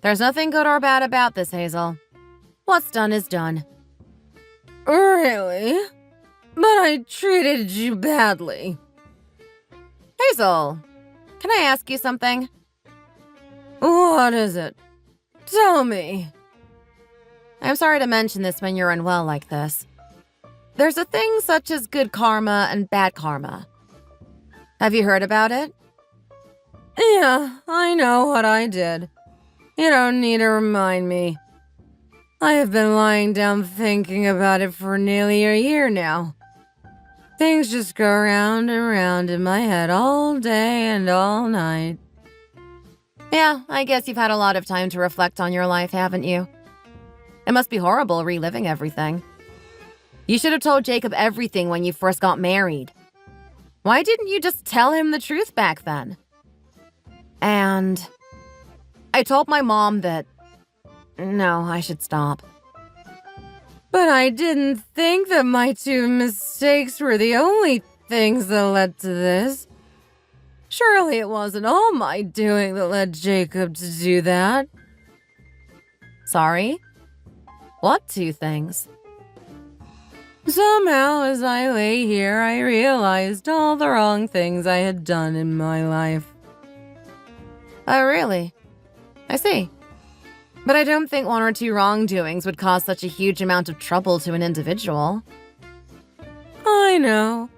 There's nothing good or bad about this, Hazel. What's done is done. Really? But I treated you badly. Hazel, can I ask you something? What is it? Tell me. I'm sorry to mention this when you're unwell like this. There's a thing such as good karma and bad karma. Have you heard about it? Yeah, I know what I did. You don't need to remind me. I have been lying down thinking about it for nearly a year now. Things just go round and round in my head all day and all night. Yeah, I guess you've had a lot of time to reflect on your life, haven't you? It must be horrible reliving everything. You should have told Jacob everything when you first got married. Why didn't you just tell him the truth back then? And I told my mom that... No, I should stop. But I didn't think that my 2 mistakes were the only things that led to this. Surely it wasn't all my doing that led Jacob to do that. Sorry? What 2 things? Somehow, as I lay here, I realized all the wrong things I had done in my life. Oh, really? I see. But I don't think 1 or 2 wrongdoings would cause such a huge amount of trouble to an individual. I know.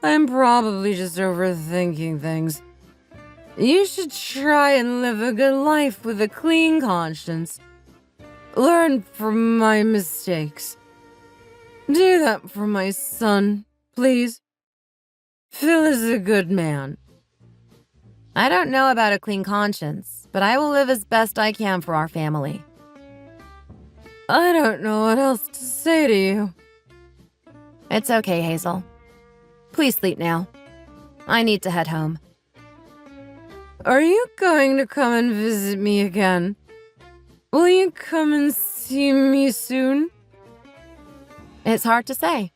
I'm probably just overthinking things. You should try and live a good life with a clean conscience. Learn from my mistakes. Do that for my son, please. Phil is a good man. I don't know about a clean conscience, but I will live as best I can for our family. I don't know what else to say to you. It's okay, Hazel. Please sleep now. I need to head home. Are you going to come and visit me again? Will you come and see me soon? It's hard to say.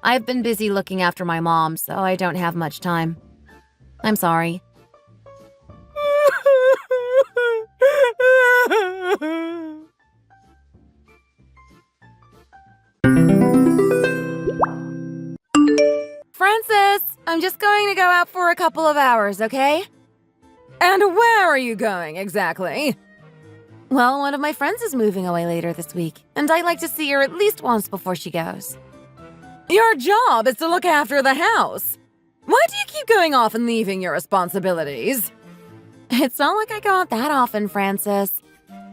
I've been busy looking after my mom, so I don't have much time. I'm sorry. Francis, I'm just going to go out for a couple of hours, okay? And where are you going exactly? Well, one of my friends is moving away later this week, and I'd like to see her at least once before she goes. Your job is to look after the house. Why do you keep going off and leaving your responsibilities? It's not like I go out that often, Francis.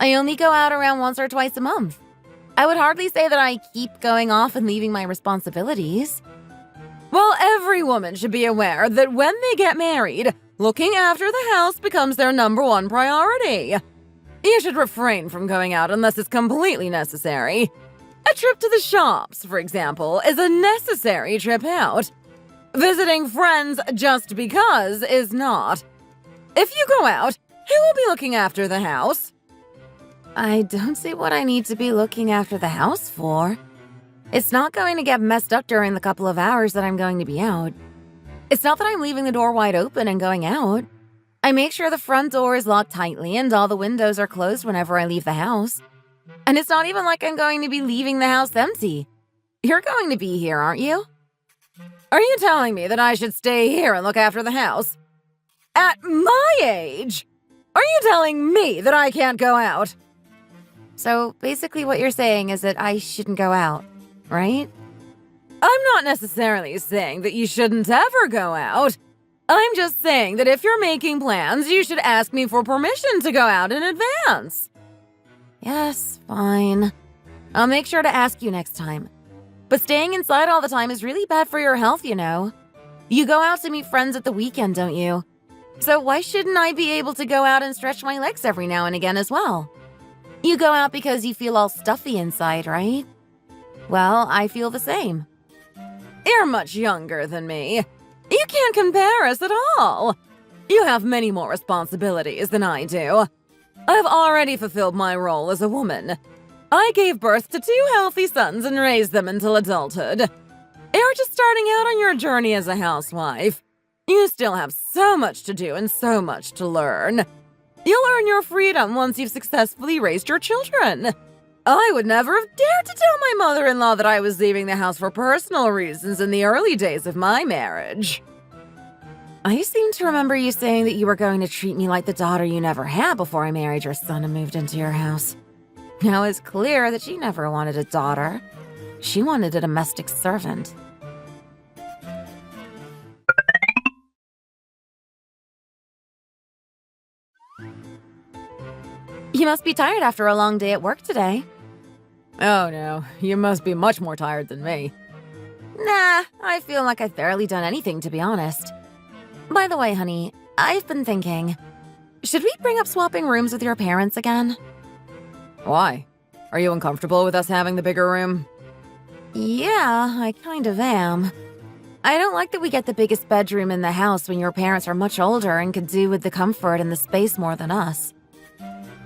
I only go out around once or twice a month. I would hardly say that I keep going off and leaving my responsibilities. Well, every woman should be aware that when they get married, looking after the house becomes their #1 priority. You should refrain from going out unless it's completely necessary. A trip to the shops, for example, is a necessary trip out. Visiting friends just because is not. If you go out, who will be looking after the house? I don't see what I need to be looking after the house for. It's not going to get messed up during the couple of hours that I'm going to be out. It's not that I'm leaving the door wide open and going out. I make sure the front door is locked tightly and all the windows are closed whenever I leave the house. And it's not even like I'm going to be leaving the house empty. You're going to be here, aren't you? Are you telling me that I should stay here and look after the house? At my age? Are you telling me that I can't go out? So basically what you're saying is that I shouldn't go out, right? I'm not necessarily saying that you shouldn't ever go out. I'm just saying that if you're making plans, you should ask me for permission to go out in advance. Yes, fine. I'll make sure to ask you next time. But staying inside all the time is really bad for your health, you know. You go out to meet friends at the weekend, don't you? So why shouldn't I be able to go out and stretch my legs every now and again as well? You go out because you feel all stuffy inside, right? Well, I feel the same. You're much younger than me. You can't compare us at all. You have many more responsibilities than I do. I've already fulfilled my role as a woman. I gave birth to 2 healthy sons and raised them until adulthood. You're just starting out on your journey as a housewife. You still have so much to do and so much to learn. You'll earn your freedom once you've successfully raised your children. I would never have dared to tell my mother-in-law that I was leaving the house for personal reasons in the early days of my marriage. I seem to remember you saying that you were going to treat me like the daughter you never had before I married your son and moved into your house. Now it's clear that she never wanted a daughter. She wanted a domestic servant. You must be tired after a long day at work today. Oh no, you must be much more tired than me. Nah, I feel like I've barely done anything, to be honest. By the way, honey, I've been thinking, should we bring up swapping rooms with your parents again? Why? Are you uncomfortable with us having the bigger room? Yeah, I kind of am. I don't like that we get the biggest bedroom in the house when your parents are much older and could do with the comfort and the space more than us.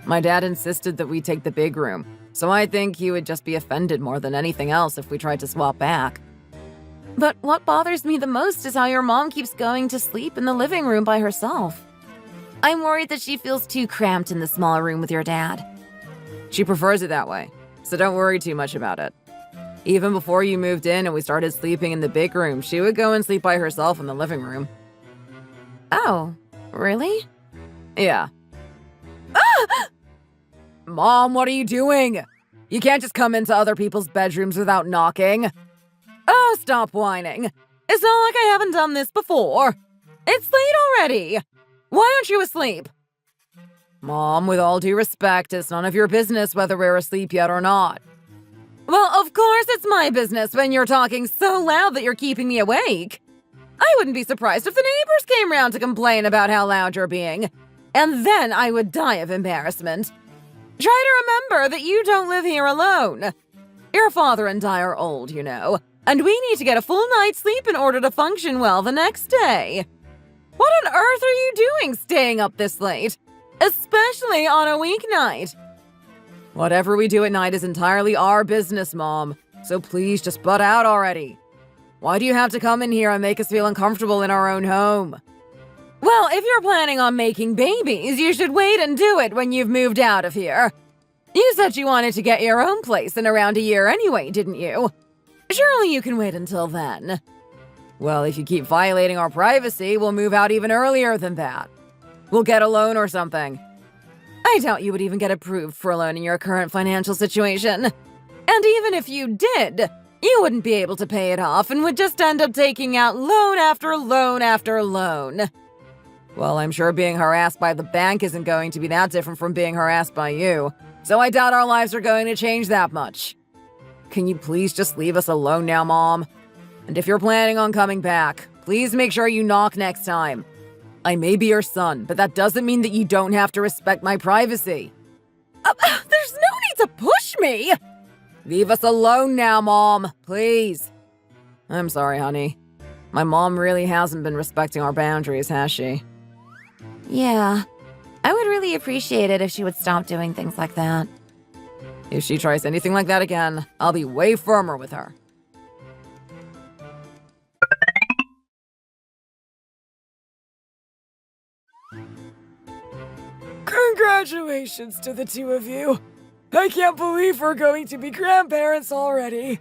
My dad insisted that we take the big room, so I think he would just be offended more than anything else if we tried to swap back. But what bothers me the most is how your mom keeps going to sleep in the living room by herself. I'm worried that she feels too cramped in the small room with your dad. She prefers it that way, so don't worry too much about it. Even before you moved in and we started sleeping in the big room, she would go and sleep by herself in the living room. Oh, really? Yeah. Ah! Mom, what are you doing? You can't just come into other people's bedrooms without knocking. Oh, stop whining. It's not like I haven't done this before. It's late already. Why aren't you asleep? Mom, with all due respect, it's none of your business whether we're asleep yet or not. Well, of course it's my business when you're talking so loud that you're keeping me awake. I wouldn't be surprised if the neighbors came round to complain about how loud you're being. And then I would die of embarrassment. Try to remember that you don't live here alone. Your father and I are old, you know, and we need to get a full night's sleep in order to function well the next day. What on earth are you doing staying up this late? Especially on a weeknight. Whatever we do at night is entirely our business, Mom. So please just butt out already. Why do you have to come in here and make us feel uncomfortable in our own home? Well, if you're planning on making babies, you should wait and do it when you've moved out of here. You said you wanted to get your own place in around a year anyway, didn't you? Surely you can wait until then. Well, if you keep violating our privacy, we'll move out even earlier than that. We'll get a loan or something. I doubt you would even get approved for a loan in your current financial situation. And even if you did, You wouldn't be able to pay it off and would just end up taking out loan after loan after loan. Well, I'm sure being harassed by the bank isn't going to be that different from being harassed by you, so I doubt our lives are going to change that much. Can you please just leave us alone now, Mom? And if you're planning on coming back, please make sure you knock next time. I may be your son, but that doesn't mean that you don't have to respect my privacy. There's no need to push me! Leave us alone now, Mom, please. I'm sorry, honey. My mom really hasn't been respecting our boundaries, has she? Yeah, I would really appreciate it if she would stop doing things like that. If she tries anything like that again, I'll be way firmer with her. Congratulations to the two of you. I can't believe we're going to be grandparents already.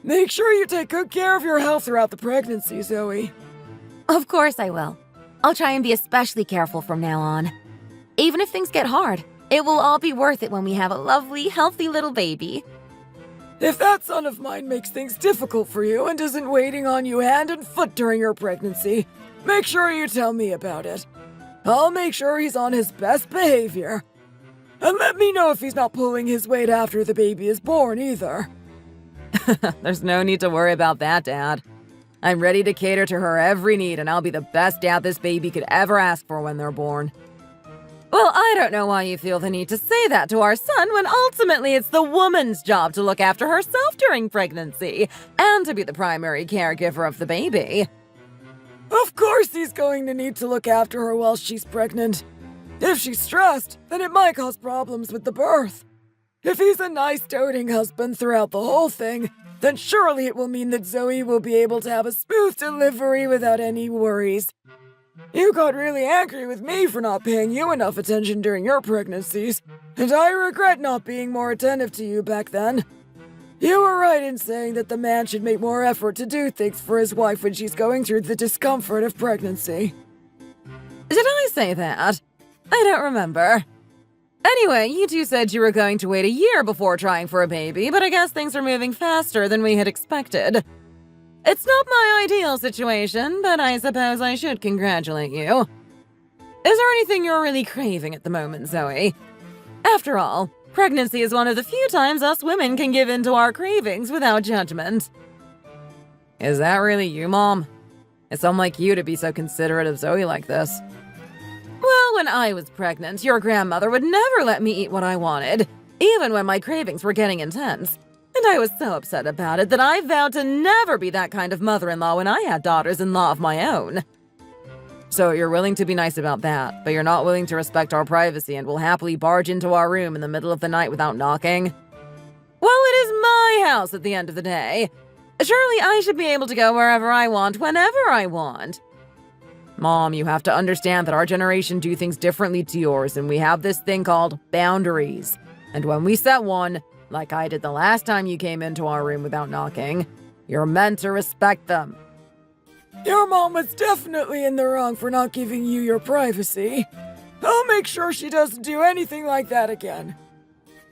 Make sure you take good care of your health throughout the pregnancy, Zoe. Of course I will. I'll try and be especially careful from now on. Even if things get hard, it will all be worth it when we have a lovely, healthy little baby. If that son of mine makes things difficult for you and isn't waiting on you hand and foot during your pregnancy, make sure you tell me about it. I'll make sure he's on his best behavior. And let me know if he's not pulling his weight after the baby is born either. There's no need to worry about that, Dad. I'm ready to cater to her every need, and I'll be the best dad this baby could ever ask for when they're born. Well, I don't know why you feel the need to say that to our son when ultimately it's the woman's job to look after herself during pregnancy and to be the primary caregiver of the baby. Of course he's going to need to look after her while she's pregnant. If she's stressed, then it might cause problems with the birth. If he's a nice, doting husband throughout the whole thing, then surely it will mean that Zoe will be able to have a smooth delivery without any worries. You got really angry with me for not paying you enough attention during your pregnancies, and I regret not being more attentive to you back then. You were right in saying that the man should make more effort to do things for his wife when she's going through the discomfort of pregnancy. Did I say that? I don't remember. Anyway, you two said you were going to wait a year before trying for a baby, but I guess things are moving faster than we had expected. It's not my ideal situation, but I suppose I should congratulate you. Is there anything you're really craving at the moment, Zoe? After all, pregnancy is one of the few times us women can give in to our cravings without judgment. Is that really you, Mom? It's unlike you to be so considerate of Zoe like this. Well, when I was pregnant, your grandmother would never let me eat what I wanted, even when my cravings were getting intense. And I was so upset about it that I vowed to never be that kind of mother-in-law when I had daughters-in-law of my own. So you're willing to be nice about that, but you're not willing to respect our privacy and will happily barge into our room in the middle of the night without knocking? Well, it is my house at the end of the day. Surely I should be able to go wherever I want, whenever I want. Mom, you have to understand that our generation do things differently to yours, and we have this thing called boundaries. And when we set one, like I did the last time you came into our room without knocking, you're meant to respect them. Your mom was definitely in the wrong for not giving you your privacy. I'll make sure she doesn't do anything like that again.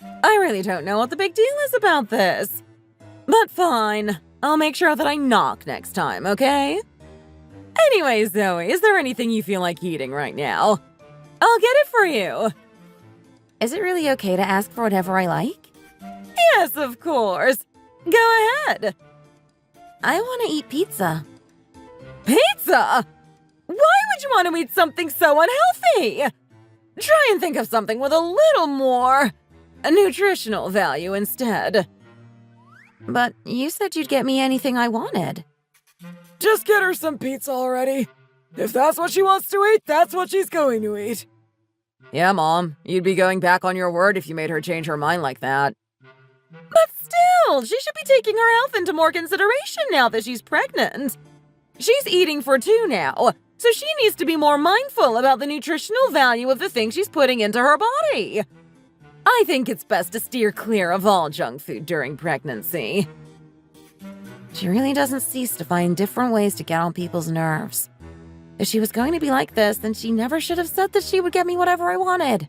I really don't know what the big deal is about this. But fine, I'll make sure that I knock next time, okay? Anyway, Zoe, is there anything you feel like eating right now? I'll get it for you. Is it really okay to ask for whatever I like? Yes, of course. Go ahead. I want to eat pizza. Pizza? Why would you want to eat something so unhealthy? Try and think of something with a little more nutritional value instead. But you said you'd get me anything I wanted. Just get her some pizza already. If that's what she wants to eat, that's what she's going to eat. Yeah, Mom. You'd be going back on your word if you made her change her mind like that. But still, she should be taking her health into more consideration now that she's pregnant. She's eating for two now, so she needs to be more mindful about the nutritional value of the things she's putting into her body. I think it's best to steer clear of all junk food during pregnancy. She really doesn't cease to find different ways to get on people's nerves. If she was going to be like this, then she never should have said that she would get me whatever I wanted.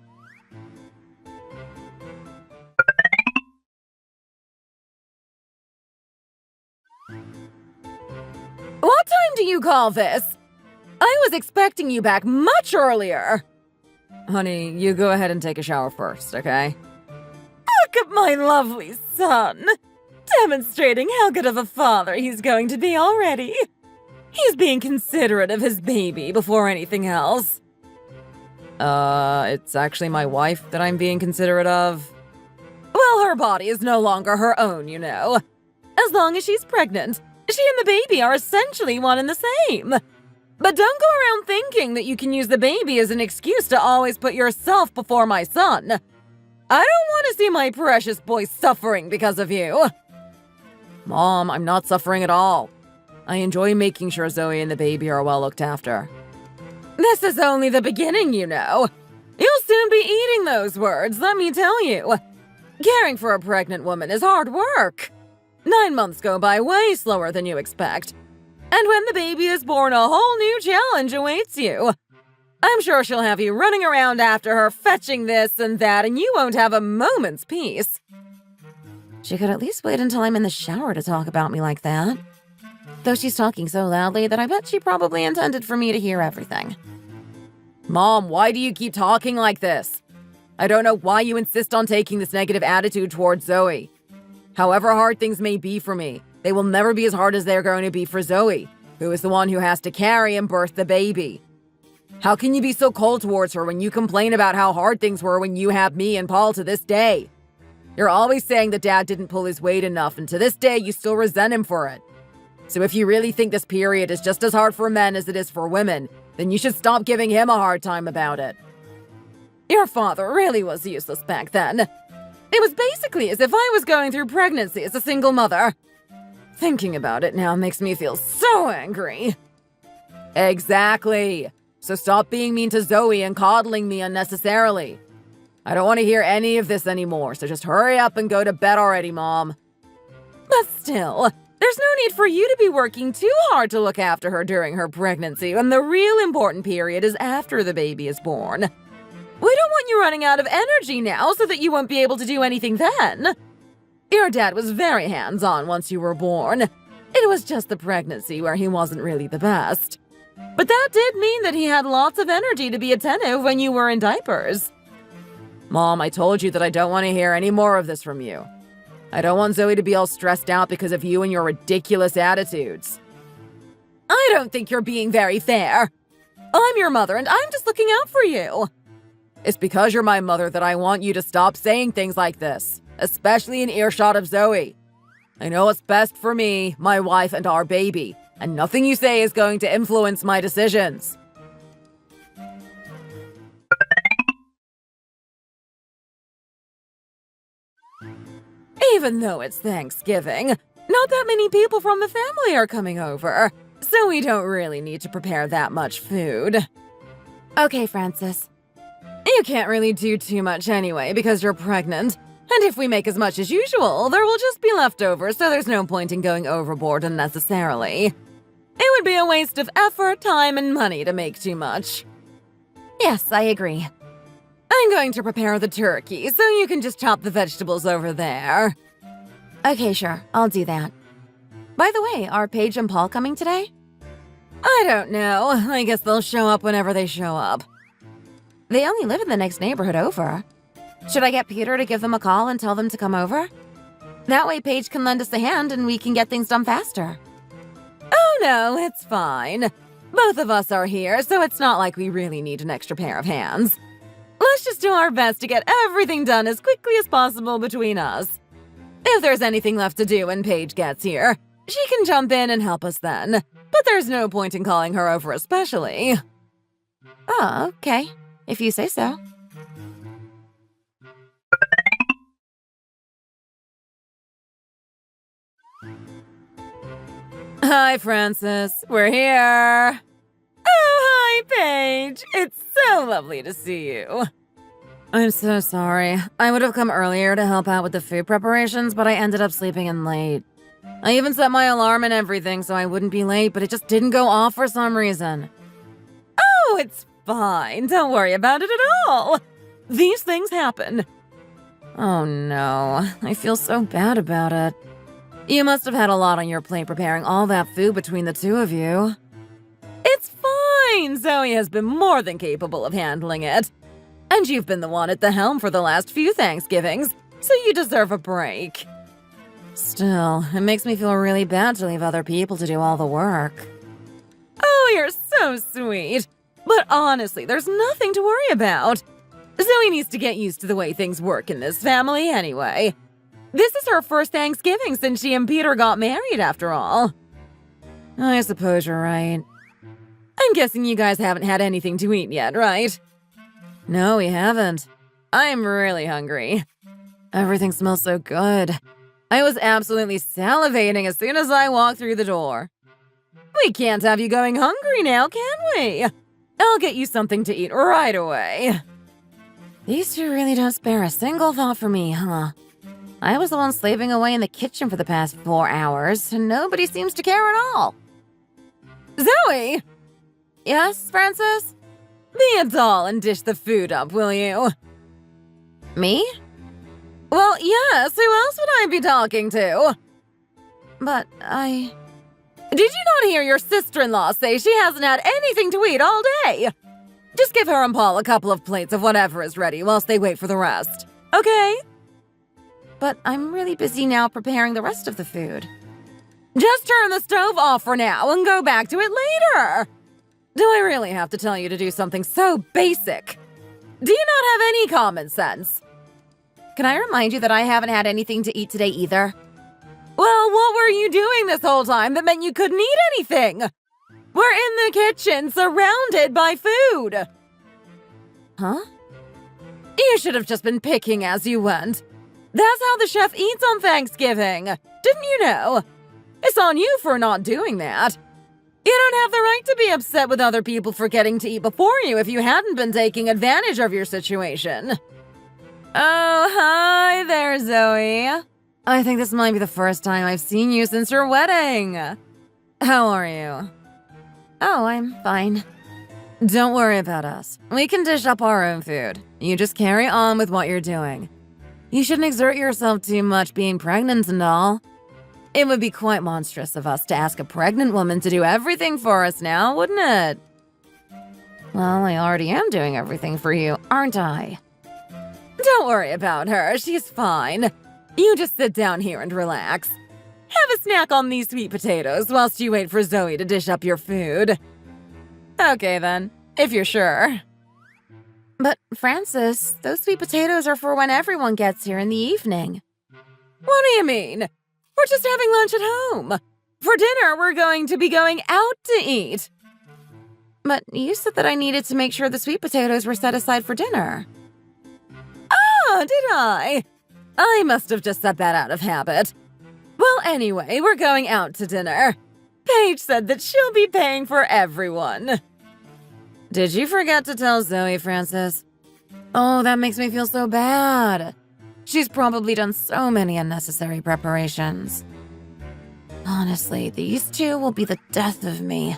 What time do you call this? I was expecting you back much earlier. Honey, you go ahead and take a shower first, okay? Look at my lovely son, demonstrating how good of a father he's going to be already. He's being considerate of his baby before anything else. It's actually my wife that I'm being considerate of. Well, her body is no longer her own, you know. As long as she's pregnant, she and the baby are essentially one and the same. But don't go around thinking that you can use the baby as an excuse to always put yourself before my son. I don't want to see my precious boy suffering because of you. Mom, I'm not suffering at all. I enjoy making sure Zoe and the baby are well looked after. This is only the beginning, you know. You'll soon be eating those words, let me tell you. Caring for a pregnant woman is hard work. 9 months go by way slower than you expect. And when the baby is born, a whole new challenge awaits you. I'm sure she'll have you running around after her, fetching this and that, and you won't have a moment's peace. She could at least wait until I'm in the shower to talk about me like that. Though she's talking so loudly that I bet she probably intended for me to hear everything. Mom, why do you keep talking like this? I don't know why you insist on taking this negative attitude towards Zoe. However hard things may be for me, they will never be as hard as they're going to be for Zoe, who is the one who has to carry and birth the baby. How can you be so cold towards her when you complain about how hard things were when you had me and Paul to this day? You're always saying that Dad didn't pull his weight enough, and to this day you still resent him for it. So if you really think this period is just as hard for men as it is for women, then you should stop giving him a hard time about it. Your father really was useless back then. It was basically as if I was going through pregnancy as a single mother. Thinking about it now makes me feel so angry. Exactly. So stop being mean to Zoe and coddling me unnecessarily. I don't want to hear any of this anymore, so just hurry up and go to bed already, Mom. But still, there's no need for you to be working too hard to look after her during her pregnancy when the real important period is after the baby is born. We don't want you running out of energy now so that you won't be able to do anything then. Your dad was very hands-on once you were born. It was just the pregnancy where he wasn't really the best. But that did mean that he had lots of energy to be attentive when you were in diapers. Mom, I told you that I don't want to hear any more of this from you. I don't want Zoe to be all stressed out because of you and your ridiculous attitudes. I don't think you're being very fair. I'm your mother and I'm just looking out for you. It's because you're my mother that I want you to stop saying things like this, especially in earshot of Zoe. I know what's best for me, my wife, and our baby, and nothing you say is going to influence my decisions. Even though it's Thanksgiving, not that many people from the family are coming over, so we don't really need to prepare that much food. Okay, Francis. You can't really do too much anyway because you're pregnant, and if we make as much as usual, there will just be leftovers, so there's no point in going overboard unnecessarily. It would be a waste of effort, time, and money to make too much. Yes, I agree. I'm going to prepare the turkey, so you can just chop the vegetables over there. Okay, sure. I'll do that. By the way, are Paige and Paul coming today? I don't know. I guess they'll show up whenever they show up. They only live in the next neighborhood over. Should I get Peter to give them a call and tell them to come over? That way Paige can lend us a hand and we can get things done faster. Oh no, it's fine. Both of us are here, so it's not like we really need an extra pair of hands. Let's just do our best to get everything done as quickly as possible between us. If there's anything left to do when Paige gets here, she can jump in and help us then. But there's no point in calling her over especially. Oh, okay. If you say so. Hi, Francis. We're here. Oh, hi, Paige. It's so lovely to see you. I'm so sorry. I would have come earlier to help out with the food preparations, but I ended up sleeping in late. I even set my alarm and everything so I wouldn't be late, but it just didn't go off for some reason. Oh, it's fine. Don't worry about it at all. These things happen. Oh no, I feel so bad about it. You must have had a lot on your plate preparing all that food between the two of you. It's fine! Zoe has been more than capable of handling it. And you've been the one at the helm for the last few Thanksgivings, so you deserve a break. Still, it makes me feel really bad to leave other people to do all the work. Oh, you're so sweet. But honestly, there's nothing to worry about. Zoe needs to get used to the way things work in this family anyway. This is her first Thanksgiving since she and Peter got married, after all. I suppose you're right. I'm guessing you guys haven't had anything to eat yet, right? No, we haven't. I'm really hungry. Everything smells so good. I was absolutely salivating as soon as I walked through the door. We can't have you going hungry now, can we? I'll get you something to eat right away. These two really don't spare a single thought for me, huh? I was the one slaving away in the kitchen for the past 4 hours, and nobody seems to care at all. Zoe! Yes, Francis? Be a doll and dish the food up, will you? Me? Well, yes, who else would I be talking to? But Did you not hear your sister-in-law say she hasn't had anything to eat all day? Just give her and Paul a couple of plates of whatever is ready whilst they wait for the rest, okay? But I'm really busy now preparing the rest of the food. Just turn the stove off for now and go back to it later. Do I really have to tell you to do something so basic? Do you not have any common sense? Can I remind you that I haven't had anything to eat today either? Well, what were you doing this whole time that meant you couldn't eat anything? We're in the kitchen, surrounded by food. Huh? You should have just been picking as you went. That's how the chef eats on Thanksgiving. Didn't you know? It's on you for not doing that. You don't have the right to be upset with other people forgetting to eat before you if you hadn't been taking advantage of your situation. Oh, hi there, Zoe. I think this might be the first time I've seen you since your wedding. How are you? Oh, I'm fine. Don't worry about us. We can dish up our own food. You just carry on with what you're doing. You shouldn't exert yourself too much being pregnant and all. It would be quite monstrous of us to ask a pregnant woman to do everything for us now, wouldn't it? Well, I already am doing everything for you, aren't I? Don't worry about her, she's fine. You just sit down here and relax. Have a snack on these sweet potatoes whilst you wait for Zoe to dish up your food. Okay then, if you're sure. But Francis, those sweet potatoes are for when everyone gets here in the evening. What do you mean? We're just having lunch at home. For dinner, we're going to be going out to eat. But you said that I needed to make sure the sweet potatoes were set aside for dinner. Oh, did I? I must have just said that out of habit. Well, anyway, we're going out to dinner. Paige said that she'll be paying for everyone. Did you forget to tell Zoe, Francis? Oh, that makes me feel so bad. She's probably done so many unnecessary preparations. Honestly, these two will be the death of me.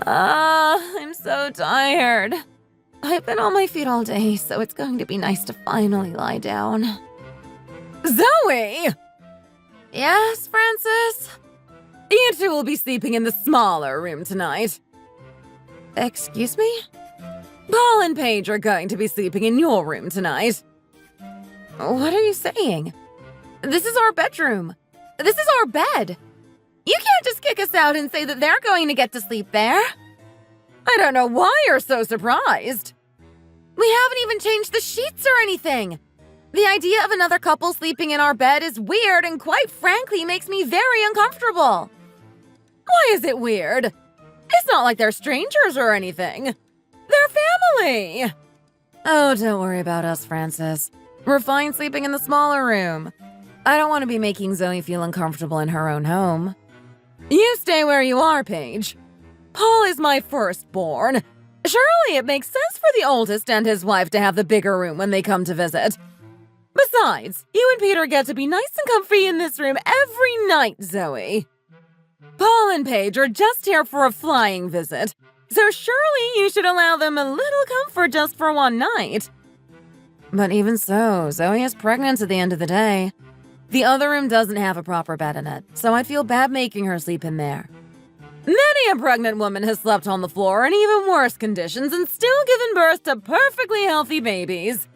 I'm so tired. I've been on my feet all day, so it's going to be nice to finally lie down. Zoe! Yes, Francis? You two will be sleeping in the smaller room tonight. Excuse me? Paul and Paige are going to be sleeping in your room tonight. What are you saying? This is our bedroom. This is our bed. You can't just kick us out and say that they're going to get to sleep there. I don't know why you're so surprised. We haven't even changed the sheets or anything. The idea of another couple sleeping in our bed is weird and quite frankly makes me very uncomfortable. Why is it weird? It's not like they're strangers or anything. They're family. Oh, don't worry about us, Francis. We're fine sleeping in the smaller room. I don't want to be making Zoe feel uncomfortable in her own home. You stay where you are, Paige. Paul is my firstborn. Surely it makes sense for the oldest and his wife to have the bigger room when they come to visit. Besides, you and Peter get to be nice and comfy in this room every night, Zoe. Paul and Paige are just here for a flying visit, So surely you should allow them a little comfort just for one night. But even so, Zoe is pregnant at the end of the day. The other room doesn't have a proper bed in it, so I'd feel bad making her sleep in there. Many a pregnant woman has slept on the floor in even worse conditions and still given birth to perfectly healthy babies.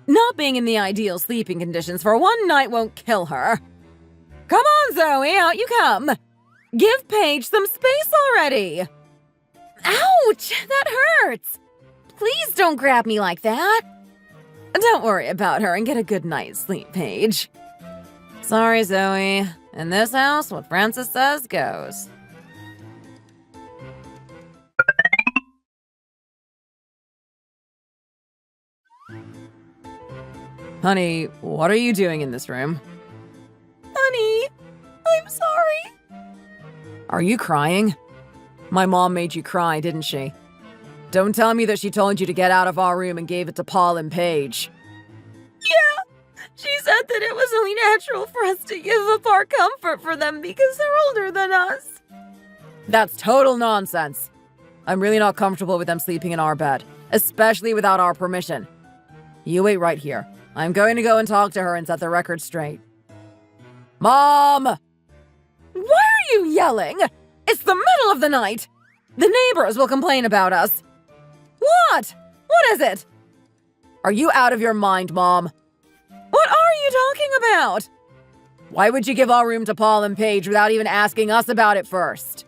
Not being in the ideal sleeping conditions for one night won't kill her. Come on, Zoe, out you come. Give Paige some space already. Ouch! That hurts! Please don't grab me like that. Don't worry about her and get a good night's sleep, Paige. Sorry, Zoe. In this house, what Francis says goes. Honey, what are you doing in this room? Honey, I'm sorry. Are you crying? My mom made you cry, didn't she? Don't tell me that she told you to get out of our room and gave it to Paul and Paige. Yeah, she said that it was only natural for us to give up our comfort for them because they're older than us. That's total nonsense. I'm really not comfortable with them sleeping in our bed, especially without our permission. You wait right here. I'm going to go and talk to her and set the record straight. Mom! Why are you yelling? It's the middle of the night. The neighbors will complain about us. What? What is it? Are you out of your mind, Mom? What are you talking about? Why would you give our room to Paul and Paige without even asking us about it first?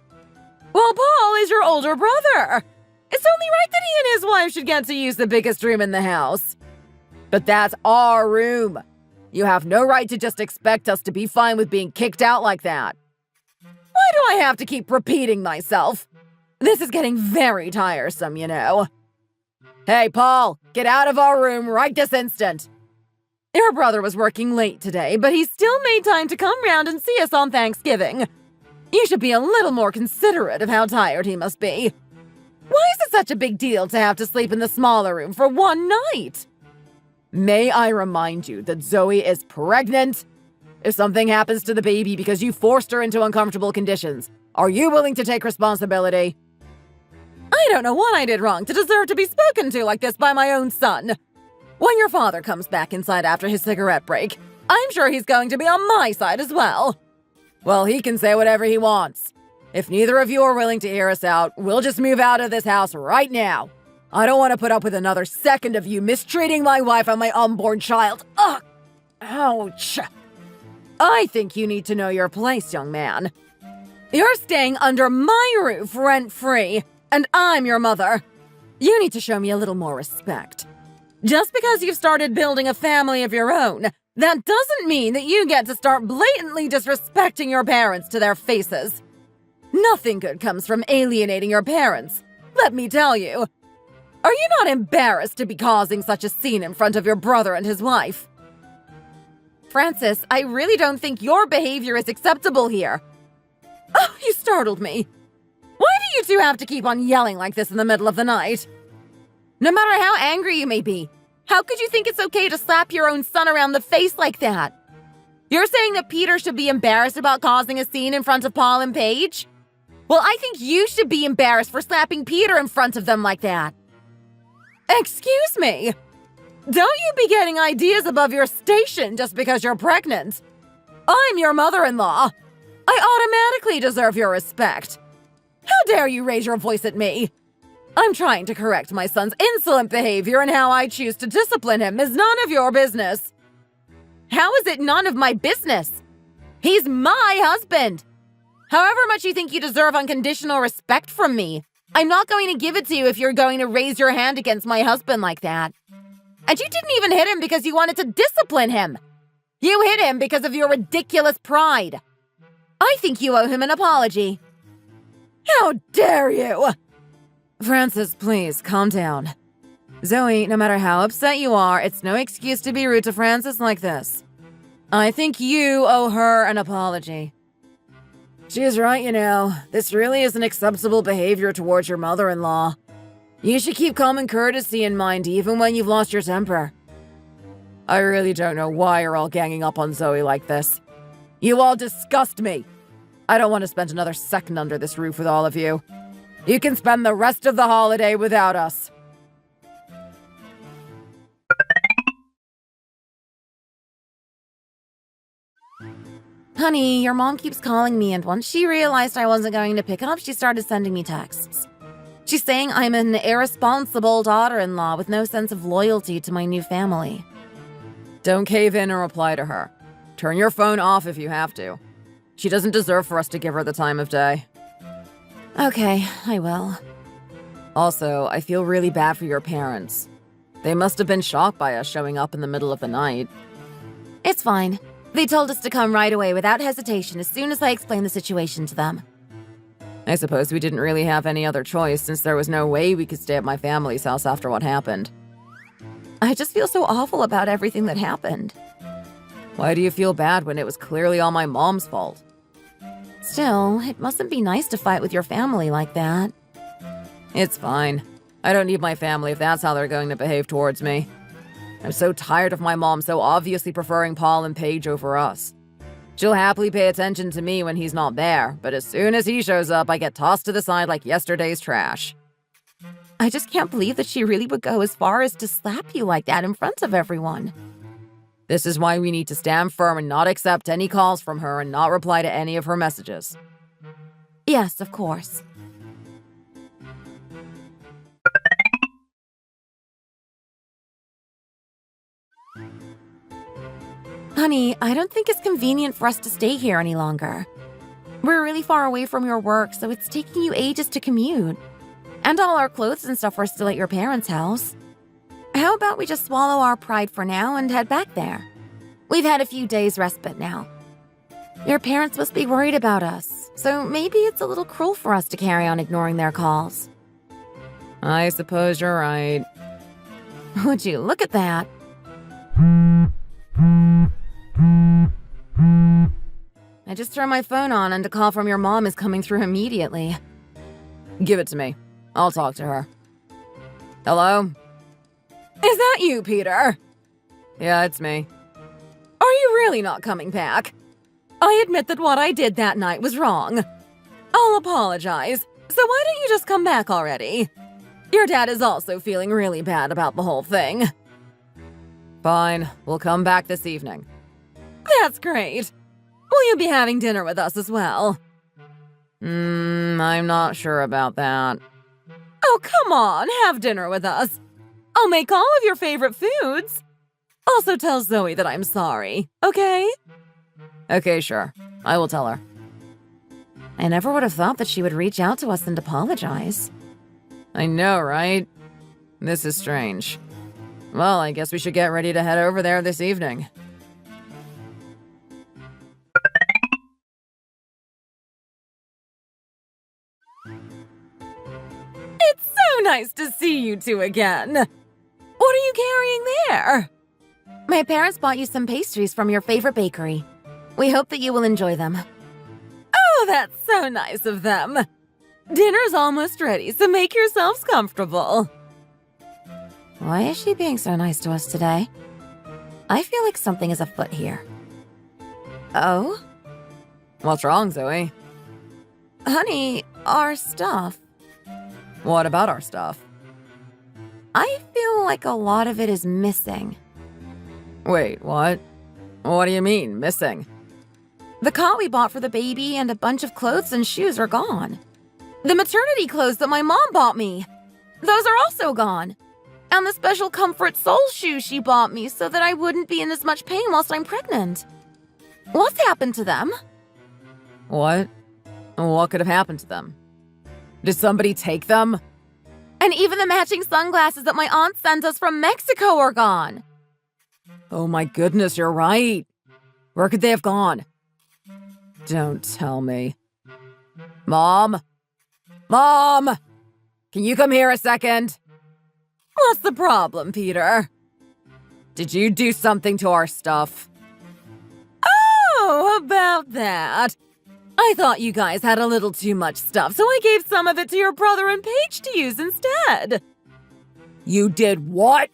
Well, Paul is your older brother. It's only right that he and his wife should get to use the biggest room in the house. But that's our room. You have no right to just expect us to be fine with being kicked out like that. Why do I have to keep repeating myself? This is getting very tiresome, you know. Hey, Paul, get out of our room right this instant. Your brother was working late today, but he still made time to come round and see us on Thanksgiving. You should be a little more considerate of how tired he must be. Why is it such a big deal to have to sleep in the smaller room for one night? May I remind you that Zoe is pregnant? If something happens to the baby because you forced her into uncomfortable conditions, are you willing to take responsibility? I don't know what I did wrong to deserve to be spoken to like this by my own son. When your father comes back inside after his cigarette break, I'm sure he's going to be on my side as well. Well, he can say whatever he wants. If neither of you are willing to hear us out, we'll just move out of this house right now. I don't want to put up with another second of you mistreating my wife and my unborn child. Ugh! Ouch! I think you need to know your place, young man. You're staying under my roof rent-free, and I'm your mother. You need to show me a little more respect. Just because you've started building a family of your own, that doesn't mean that you get to start blatantly disrespecting your parents to their faces. Nothing good comes from alienating your parents, let me tell you. Are you not embarrassed to be causing such a scene in front of your brother and his wife? Francis, I really don't think your behavior is acceptable here. Oh, you startled me. Why do you two have to keep on yelling like this in the middle of the night? No matter how angry you may be, how could you think it's okay to slap your own son around the face like that? You're saying that Peter should be embarrassed about causing a scene in front of Paul and Paige? Well, I think you should be embarrassed for slapping Peter in front of them like that. Excuse me? Don't you be getting ideas above your station just because you're pregnant. I'm your mother-in-law. I automatically deserve your respect. How dare you raise your voice at me? I'm trying to correct my son's insolent behavior, and how I choose to discipline him is none of your business. How is it none of my business? He's my husband. However much you think you deserve unconditional respect from me, I'm not going to give it to you if you're going to raise your hand against my husband like that. And you didn't even hit him because you wanted to discipline him. You hit him because of your ridiculous pride. I think you owe him an apology. How dare you! Francis, please, calm down. Zoe, no matter how upset you are, it's no excuse to be rude to Francis like this. I think you owe her an apology. She's right, you know. This really isn't acceptable behavior towards your mother-in-law. You should keep common courtesy in mind even when you've lost your temper. I really don't know why you're all ganging up on Zoe like this. You all disgust me. I don't want to spend another second under this roof with all of you. You can spend the rest of the holiday without us. Honey, your mom keeps calling me, and once she realized I wasn't going to pick up, she started sending me texts. She's saying I'm an irresponsible daughter-in-law with no sense of loyalty to my new family. Don't cave in and reply to her. Turn your phone off if you have to. She doesn't deserve for us to give her the time of day. Okay, I will. Also, I feel really bad for your parents. They must have been shocked by us showing up in the middle of the night. It's fine. They told us to come right away without hesitation as soon as I explained the situation to them. I suppose we didn't really have any other choice since there was no way we could stay at my family's house after what happened. I just feel so awful about everything that happened. Why do you feel bad when it was clearly all my mom's fault? Still, it mustn't be nice to fight with your family like that. It's fine. I don't need my family if that's how they're going to behave towards me. I'm so tired of my mom so obviously preferring Paul and Paige over us. She'll happily pay attention to me when he's not there, but as soon as he shows up, I get tossed to the side like yesterday's trash. I just can't believe that she really would go as far as to slap you like that in front of everyone. This is why we need to stand firm and not accept any calls from her and not reply to any of her messages. Yes, of course. Honey, I don't think it's convenient for us to stay here any longer. We're really far away from your work, so it's taking you ages to commute. And all our clothes and stuff are still at your parents' house. How about we just swallow our pride for now and head back there? We've had a few days respite now. Your parents must be worried about us, so maybe it's a little cruel for us to carry on ignoring their calls. I suppose you're right. Would you look at that? I just turned my phone on and a call from your mom is coming through immediately. Give it to me. I'll talk to her. Hello? Is that you, Peter? Yeah, it's me. Are you really not coming back? I admit that what I did that night was wrong. I'll apologize. So why don't you just come back already? Your dad is also feeling really bad about the whole thing. Fine, we'll come back this evening. That's great. Will you be having dinner with us as well? I'm not sure about that. Oh, come on, have dinner with us. I'll make all of your favorite foods. Also tell Zoe that I'm sorry, okay? Okay, sure. I will tell her. I never would have thought that she would reach out to us and apologize. I know, right? This is strange. Well, I guess we should get ready to head over there this evening. It's so nice to see you two again. What are you carrying there? My parents bought you some pastries from your favorite bakery. We hope that you will enjoy them. Oh, that's so nice of them. Dinner's almost ready, so make yourselves comfortable. Why is she being so nice to us today? I feel like something is afoot here. Oh? What's wrong, Zoe? Honey, our stuff. What about our stuff? I feel like a lot of it is missing. Wait, what? What do you mean, missing? The cot we bought for the baby and a bunch of clothes and shoes are gone. The maternity clothes that my mom bought me. Those are also gone. And the special comfort sole shoes she bought me so that I wouldn't be in as much pain whilst I'm pregnant. What's happened to them? What? What could have happened to them? Did somebody take them? And even the matching sunglasses that my aunt sent us from Mexico are gone. Oh my goodness, you're right. Where could they have gone? Don't tell me. Mom? Mom! Can you come here a second? What's the problem, Peter? Did you do something to our stuff? Oh, about that. I thought you guys had a little too much stuff, so I gave some of it to your brother and Paige to use instead. You did what?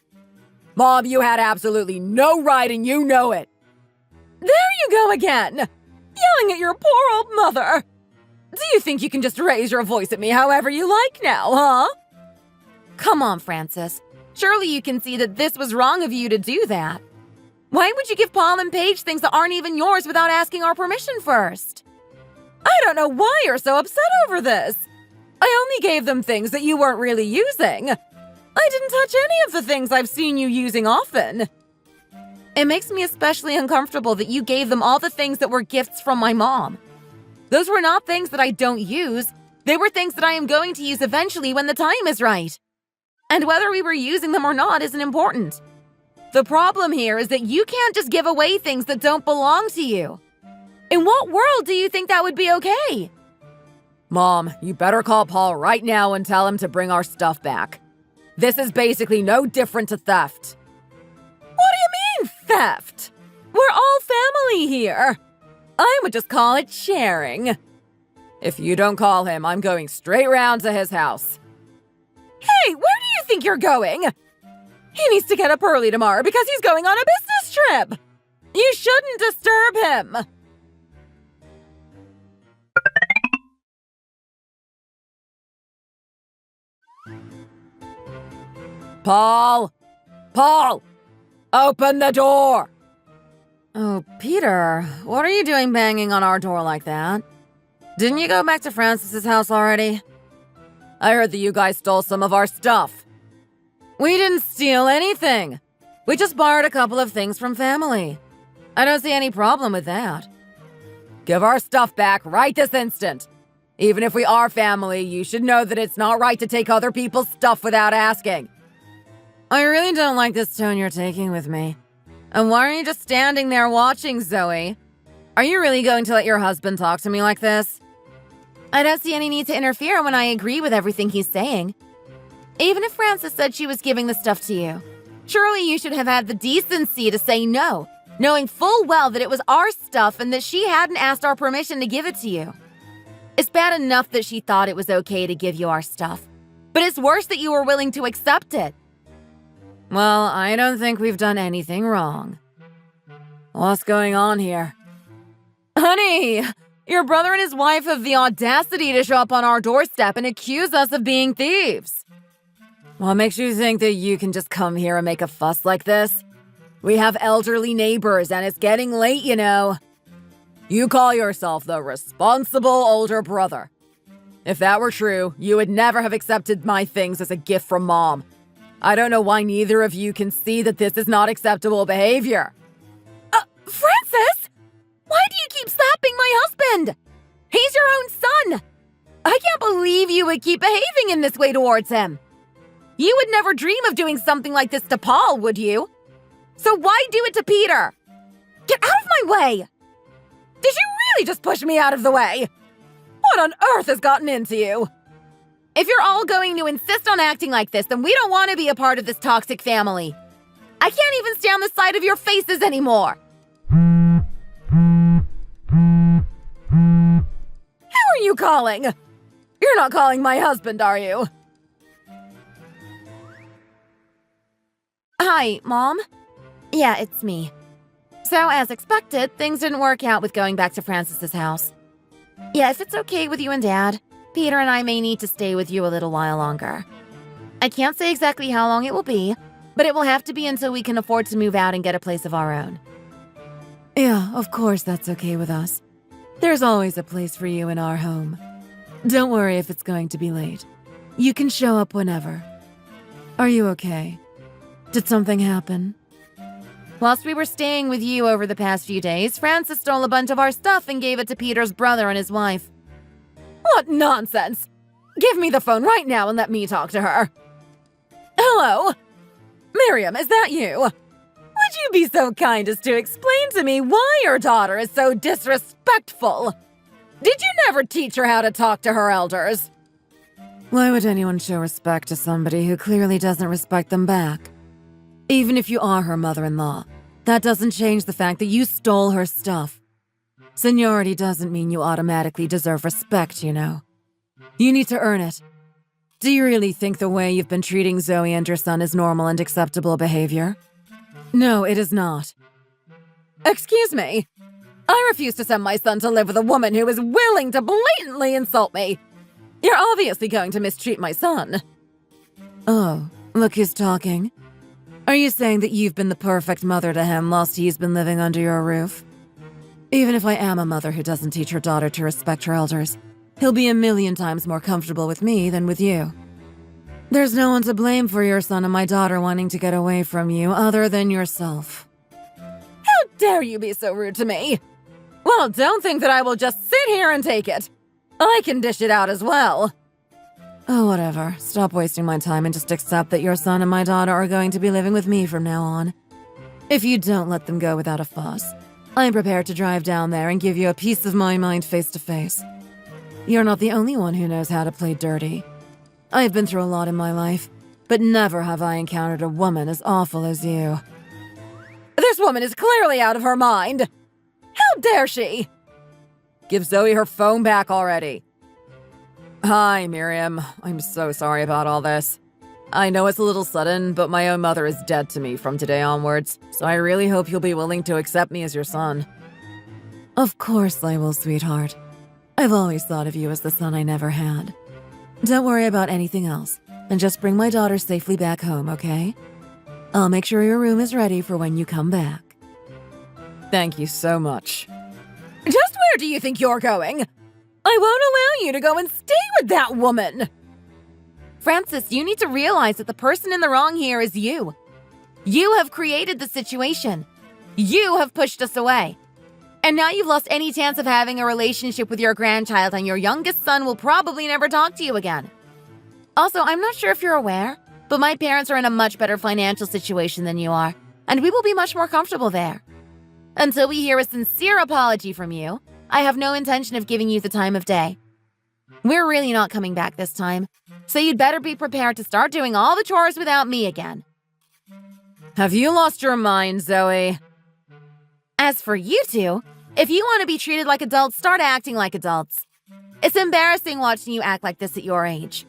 Mom, you had absolutely no right and you know it. There you go again, yelling at your poor old mother. Do you think you can just raise your voice at me however you like now, huh? Come on, Francis. Surely you can see that this was wrong of you to do that. Why would you give Paul and Paige things that aren't even yours without asking our permission first? I don't know why you're so upset over this. I only gave them things that you weren't really using. I didn't touch any of the things I've seen you using often. It makes me especially uncomfortable that you gave them all the things that were gifts from my mom. Those were not things that I don't use. They were things that I am going to use eventually when the time is right. And whether we were using them or not isn't important. The problem here is that you can't just give away things that don't belong to you. In what world do you think that would be okay? Mom, you better call Paul right now and tell him to bring our stuff back. This is basically no different to theft. What do you mean, theft? We're all family here. I would just call it sharing. If you don't call him, I'm going straight round to his house. Hey, where do you think you're going? He needs to get up early tomorrow because he's going on a business trip. You shouldn't disturb him. Paul! Paul! Open the door! Oh, Peter, what are you doing banging on our door like that? Didn't you go back to Francis's house already? I heard that you guys stole some of our stuff. We didn't steal anything. We just borrowed a couple of things from family. I don't see any problem with that. Give our stuff back right this instant. Even if we are family, you should know that it's not right to take other people's stuff without asking. I really don't like this tone you're taking with me. And why are you just standing there watching, Zoe? Are you really going to let your husband talk to me like this? I don't see any need to interfere when I agree with everything he's saying. Even if Frances said she was giving the stuff to you, surely you should have had the decency to say no, knowing full well that it was our stuff and that she hadn't asked our permission to give it to you. It's bad enough that she thought it was okay to give you our stuff, but it's worse that you were willing to accept it. Well, I don't think we've done anything wrong. What's going on here? Honey, your brother and his wife have the audacity to show up on our doorstep and accuse us of being thieves. What makes you think that you can just come here and make a fuss like this? We have elderly neighbors and it's getting late, you know. You call yourself the responsible older brother. If that were true, you would never have accepted my things as a gift from Mom. I don't know why neither of you can see that this is not acceptable behavior. Francis! Why do you keep slapping my husband? He's your own son! I can't believe you would keep behaving in this way towards him. You would never dream of doing something like this to Paul, would you? So why do it to Peter? Get out of my way! Did you really just push me out of the way? What on earth has gotten into you? If you're all going to insist on acting like this, then we don't want to be a part of this toxic family. I can't even stand the sight of your faces anymore. Who are you calling? You're not calling my husband, are you? Hi, Mom. Yeah, it's me. So, as expected, things didn't work out with going back to Francis's house. Yeah, if it's okay with you and Dad, Peter and I may need to stay with you a little while longer. I can't say exactly how long it will be, but it will have to be until we can afford to move out and get a place of our own. Yeah, of course that's okay with us. There's always a place for you in our home. Don't worry if it's going to be late. You can show up whenever. Are you okay? Did something happen? Whilst we were staying with you over the past few days, Frances stole a bunch of our stuff and gave it to Peter's brother and his wife. What nonsense! Give me the phone right now and let me talk to her. Hello? Miriam, is that you? Would you be so kind as to explain to me why your daughter is so disrespectful? Did you never teach her how to talk to her elders? Why would anyone show respect to somebody who clearly doesn't respect them back? Even if you are her mother-in-law, that doesn't change the fact that you stole her stuff. Seniority doesn't mean you automatically deserve respect, you know. You need to earn it. Do you really think the way you've been treating Zoe and your son is normal and acceptable behavior? No, it is not. Excuse me. I refuse to send my son to live with a woman who is willing to blatantly insult me. You're obviously going to mistreat my son. Oh, look who's talking. Are you saying that you've been the perfect mother to him whilst he's been living under your roof? Even if I am a mother who doesn't teach her daughter to respect her elders, he'll be a million times more comfortable with me than with you. There's no one to blame for your son and my daughter wanting to get away from you other than yourself. How dare you be so rude to me? Well, don't think that I will just sit here and take it. I can dish it out as well. Oh, whatever. Stop wasting my time and just accept that your son and my daughter are going to be living with me from now on. If you don't let them go without a fuss, I'm prepared to drive down there and give you a piece of my mind face to face. You're not the only one who knows how to play dirty. I've been through a lot in my life, but never have I encountered a woman as awful as you. This woman is clearly out of her mind. How dare she? Give Zoe her phone back already. Hi, Miriam. I'm so sorry about all this. I know it's a little sudden, but my own mother is dead to me from today onwards, so I really hope you'll be willing to accept me as your son. Of course I will, sweetheart. I've always thought of you as the son I never had. Don't worry about anything else, and just bring my daughter safely back home, okay? I'll make sure your room is ready for when you come back. Thank you so much. Just where do you think you're going? I won't allow you to go and stay with that woman! Francis, you need to realize that the person in the wrong here is you. You have created the situation. You have pushed us away. And now you've lost any chance of having a relationship with your grandchild, and your youngest son will probably never talk to you again. Also, I'm not sure if you're aware, but my parents are in a much better financial situation than you are, and we will be much more comfortable there. Until we hear a sincere apology from you, I have no intention of giving you the time of day. We're really not coming back this time, so you'd better be prepared to start doing all the chores without me again. Have you lost your mind, Zoe? As for you two, if you want to be treated like adults, start acting like adults. It's embarrassing watching you act like this at your age.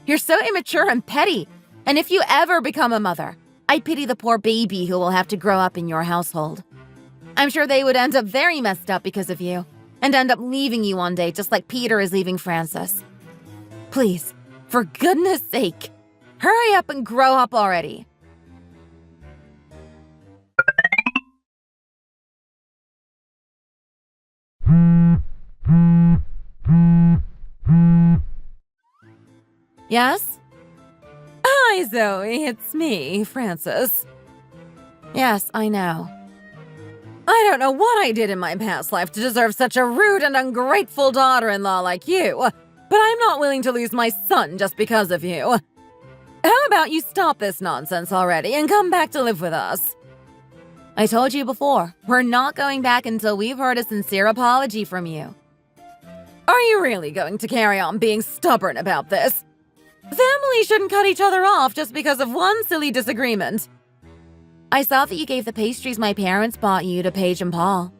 You're so immature and petty, and if you ever become a mother, I pity the poor baby who will have to grow up in your household. I'm sure they would end up very messed up because of you, and end up leaving you one day just like Peter is leaving Francis. Please, for goodness sake, hurry up and grow up already. Yes? Hi, Zoe. It's me, Francis. Yes, I know. I don't know what I did in my past life to deserve such a rude and ungrateful daughter-in-law like you, but I'm not willing to lose my son just because of you. How about you stop this nonsense already and come back to live with us? I told you before, we're not going back until we've heard a sincere apology from you. Are you really going to carry on being stubborn about this? Families shouldn't cut each other off just because of one silly disagreement. I saw that you gave the pastries my parents bought you to Paige and Paul.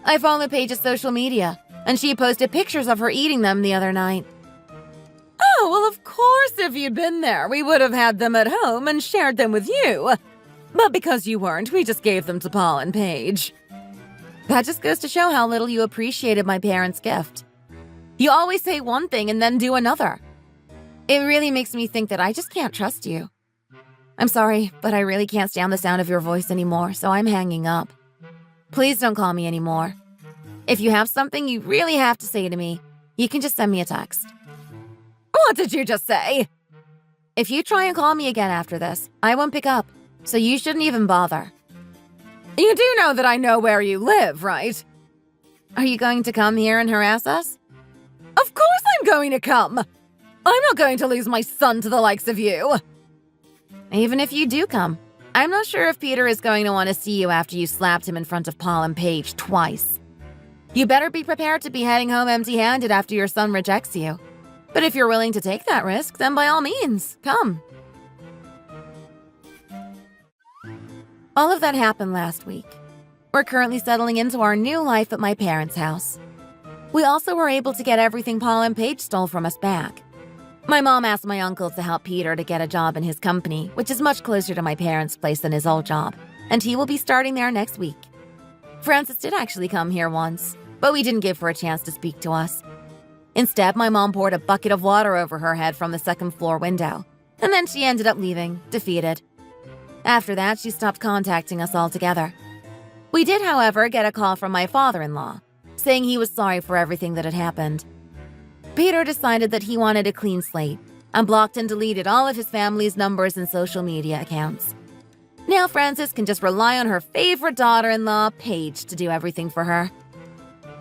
I followed Paige's social media, and she posted pictures of her eating them the other night. Oh, well, of course, if you'd been there, we would have had them at home and shared them with you. But because you weren't, we just gave them to Paul and Paige. That just goes to show how little you appreciated my parents' gift. You always say one thing and then do another. It really makes me think that I just can't trust you. I'm sorry, but I really can't stand the sound of your voice anymore, so I'm hanging up. Please don't call me anymore. If you have something you really have to say to me, you can just send me a text. What did you just say? If you try and call me again after this, I won't pick up, so you shouldn't even bother. You do know that I know where you live, right? Are you going to come here and harass us? Of course I'm going to come! I'm not going to lose my son to the likes of you! Even if you do come, I'm not sure if Peter is going to want to see you after you slapped him in front of Paul and Paige twice. You better be prepared to be heading home empty-handed after your son rejects you. But if you're willing to take that risk, then by all means, come. All of that happened last week. We're currently settling into our new life at my parents' house. We also were able to get everything Paul and Paige stole from us back. My mom asked my uncle to help Peter to get a job in his company, which is much closer to my parents' place than his old job, and he will be starting there next week. Frances did actually come here once, but we didn't give her a chance to speak to us. Instead, my mom poured a bucket of water over her head from the second-floor window, and then she ended up leaving, defeated. After that, she stopped contacting us altogether. We did, however, get a call from my father-in-law, saying he was sorry for everything that had happened. Peter decided that he wanted a clean slate and blocked and deleted all of his family's numbers and social media accounts. Now Frances can just rely on her favorite daughter-in-law, Paige, to do everything for her.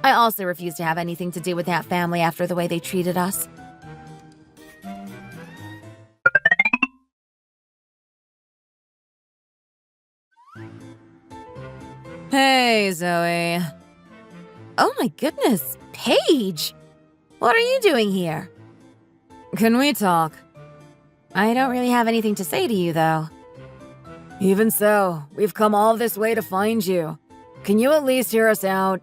I also refuse to have anything to do with that family after the way they treated us. Hey, Zoe. Oh my goodness, Paige! What are you doing here? Can we talk? I don't really have anything to say to you, though. Even so, we've come all this way to find you. Can you at least hear us out?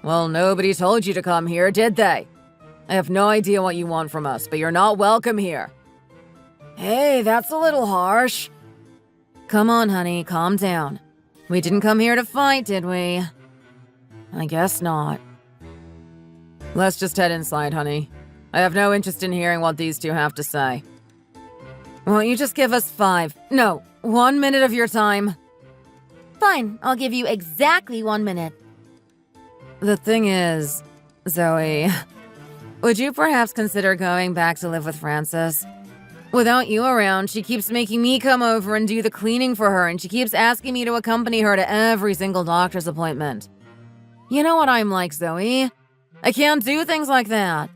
Well, nobody told you to come here, did they? I have no idea what you want from us, but you're not welcome here. Hey, that's a little harsh. Come on, honey, calm down. We didn't come here to fight, did we? I guess not. Let's just head inside, honey. I have no interest in hearing what these two have to say. Won't you just give us 1 minute of your time? Fine, I'll give you exactly 1 minute. The thing is, Zoe, would you perhaps consider going back to live with Frances? Without you around, she keeps making me come over and do the cleaning for her, and she keeps asking me to accompany her to every single doctor's appointment. You know what I'm like, Zoe. I can't do things like that.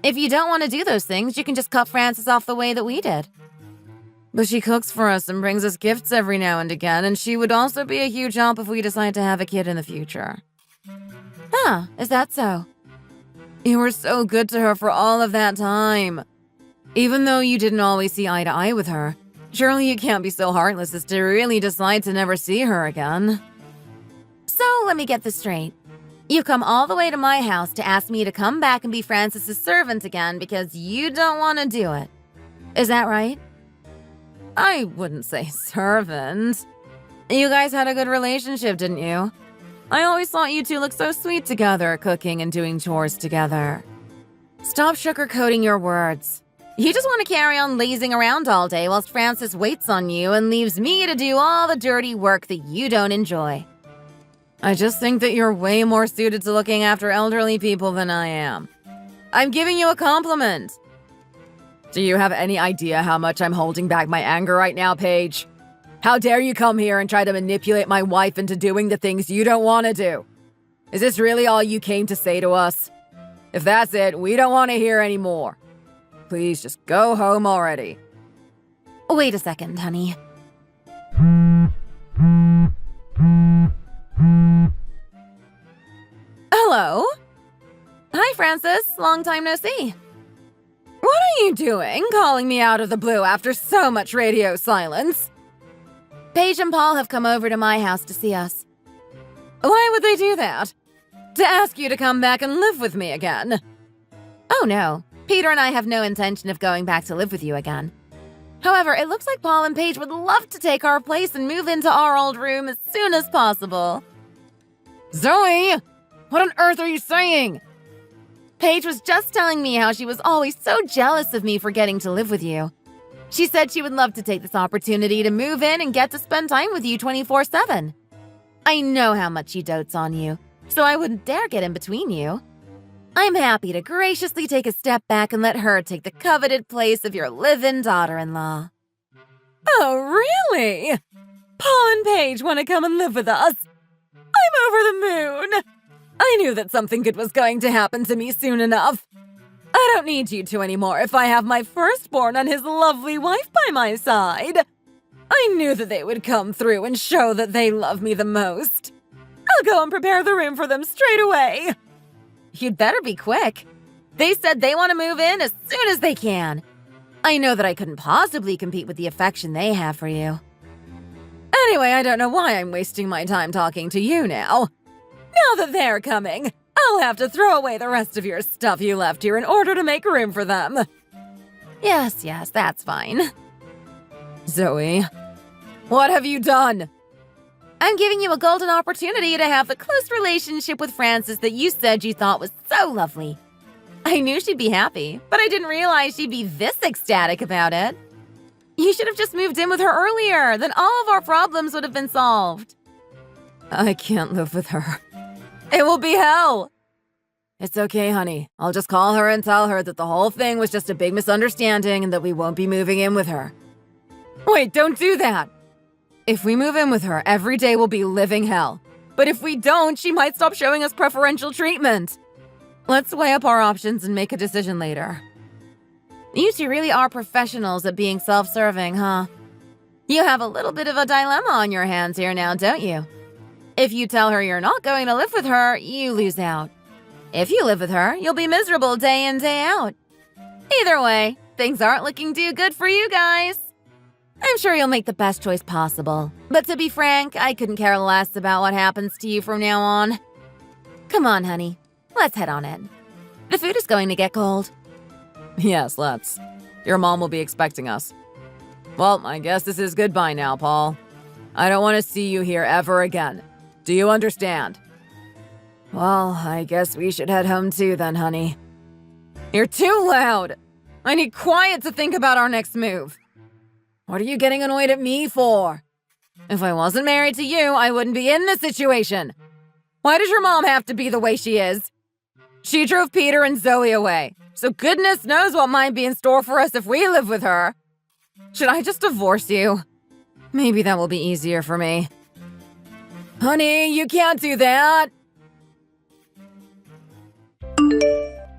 If you don't want to do those things, you can just cut Frances off the way that we did. But she cooks for us and brings us gifts every now and again, and she would also be a huge help if we decide to have a kid in the future. Huh, is that so? You were so good to her for all of that time. Even though you didn't always see eye to eye with her, surely you can't be so heartless as to really decide to never see her again. So, let me get this straight. You come all the way to my house to ask me to come back and be Frances's servant again because you don't want to do it. Is that right? I wouldn't say servant. You guys had a good relationship, didn't you? I always thought you two looked so sweet together, cooking and doing chores together. Stop sugarcoating your words. You just want to carry on lazing around all day whilst Frances waits on you and leaves me to do all the dirty work that you don't enjoy. I just think that you're way more suited to looking after elderly people than I am. I'm giving you a compliment. Do you have any idea how much I'm holding back my anger right now, Paige? How dare you come here and try to manipulate my wife into doing the things you don't want to do? Is this really all you came to say to us? If that's it, we don't want to hear any more. Please just go home already. Wait a second, honey. Hello? Hi, Frances. Long time no see. What are you doing, calling me out of the blue after so much radio silence? Paige and Paul have come over to my house to see us. Why would they do that? To ask you to come back and live with me again? Oh no, Peter and I have no intention of going back to live with you again. However, it looks like Paul and Paige would love to take our place and move into our old room as soon as possible. Zoe! What on earth are you saying? Paige was just telling me how she was always so jealous of me for getting to live with you. She said she would love to take this opportunity to move in and get to spend time with you 24/7. I know how much she dotes on you, so I wouldn't dare get in between you. I'm happy to graciously take a step back and let her take the coveted place of your live-in daughter-in-law. Oh, really? Paul and Paige want to come and live with us? I'm over the moon. I knew that something good was going to happen to me soon enough. I don't need you two anymore if I have my firstborn and his lovely wife by my side. I knew that they would come through and show that they love me the most. I'll go and prepare the room for them straight away. You'd better be quick. They said they want to move in as soon as they can. I know that I couldn't possibly compete with the affection they have for you. Anyway, I don't know why I'm wasting my time talking to you now. Now that they're coming, I'll have to throw away the rest of your stuff you left here in order to make room for them. Yes, that's fine. Zoe, what have you done? I'm giving you a golden opportunity to have the close relationship with Frances that you said you thought was so lovely. I knew she'd be happy, but I didn't realize she'd be this ecstatic about it. You should have just moved in with her earlier, then all of our problems would have been solved. I can't live with her. It will be hell. It's okay, honey. I'll just call her and tell her that the whole thing was just a big misunderstanding and that we won't be moving in with her. Wait, don't do that. If we move in with her, every day will be living hell. But if we don't, she might stop showing us preferential treatment. Let's weigh up our options and make a decision later. You two really are professionals at being self-serving, huh? You have a little bit of a dilemma on your hands here now, don't you? If you tell her you're not going to live with her, you lose out. If you live with her, you'll be miserable day in, day out. Either way, things aren't looking too good for you guys. I'm sure you'll make the best choice possible. But to be frank, I couldn't care less about what happens to you from now on. Come on, honey. Let's head on in. The food is going to get cold. Yes, let's. Your mom will be expecting us. Well, I guess this is goodbye now, Paul. I don't want to see you here ever again. Do you understand? Well, I guess we should head home too then, honey. You're too loud. I need quiet to think about our next move. What are you getting annoyed at me for? If I wasn't married to you, I wouldn't be in this situation. Why does your mom have to be the way she is? She drove Peter and Zoe away, so goodness knows what might be in store for us if we live with her. Should I just divorce you? Maybe that will be easier for me. Honey, you can't do that!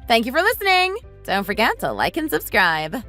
Thank you for listening. Don't forget to like and subscribe.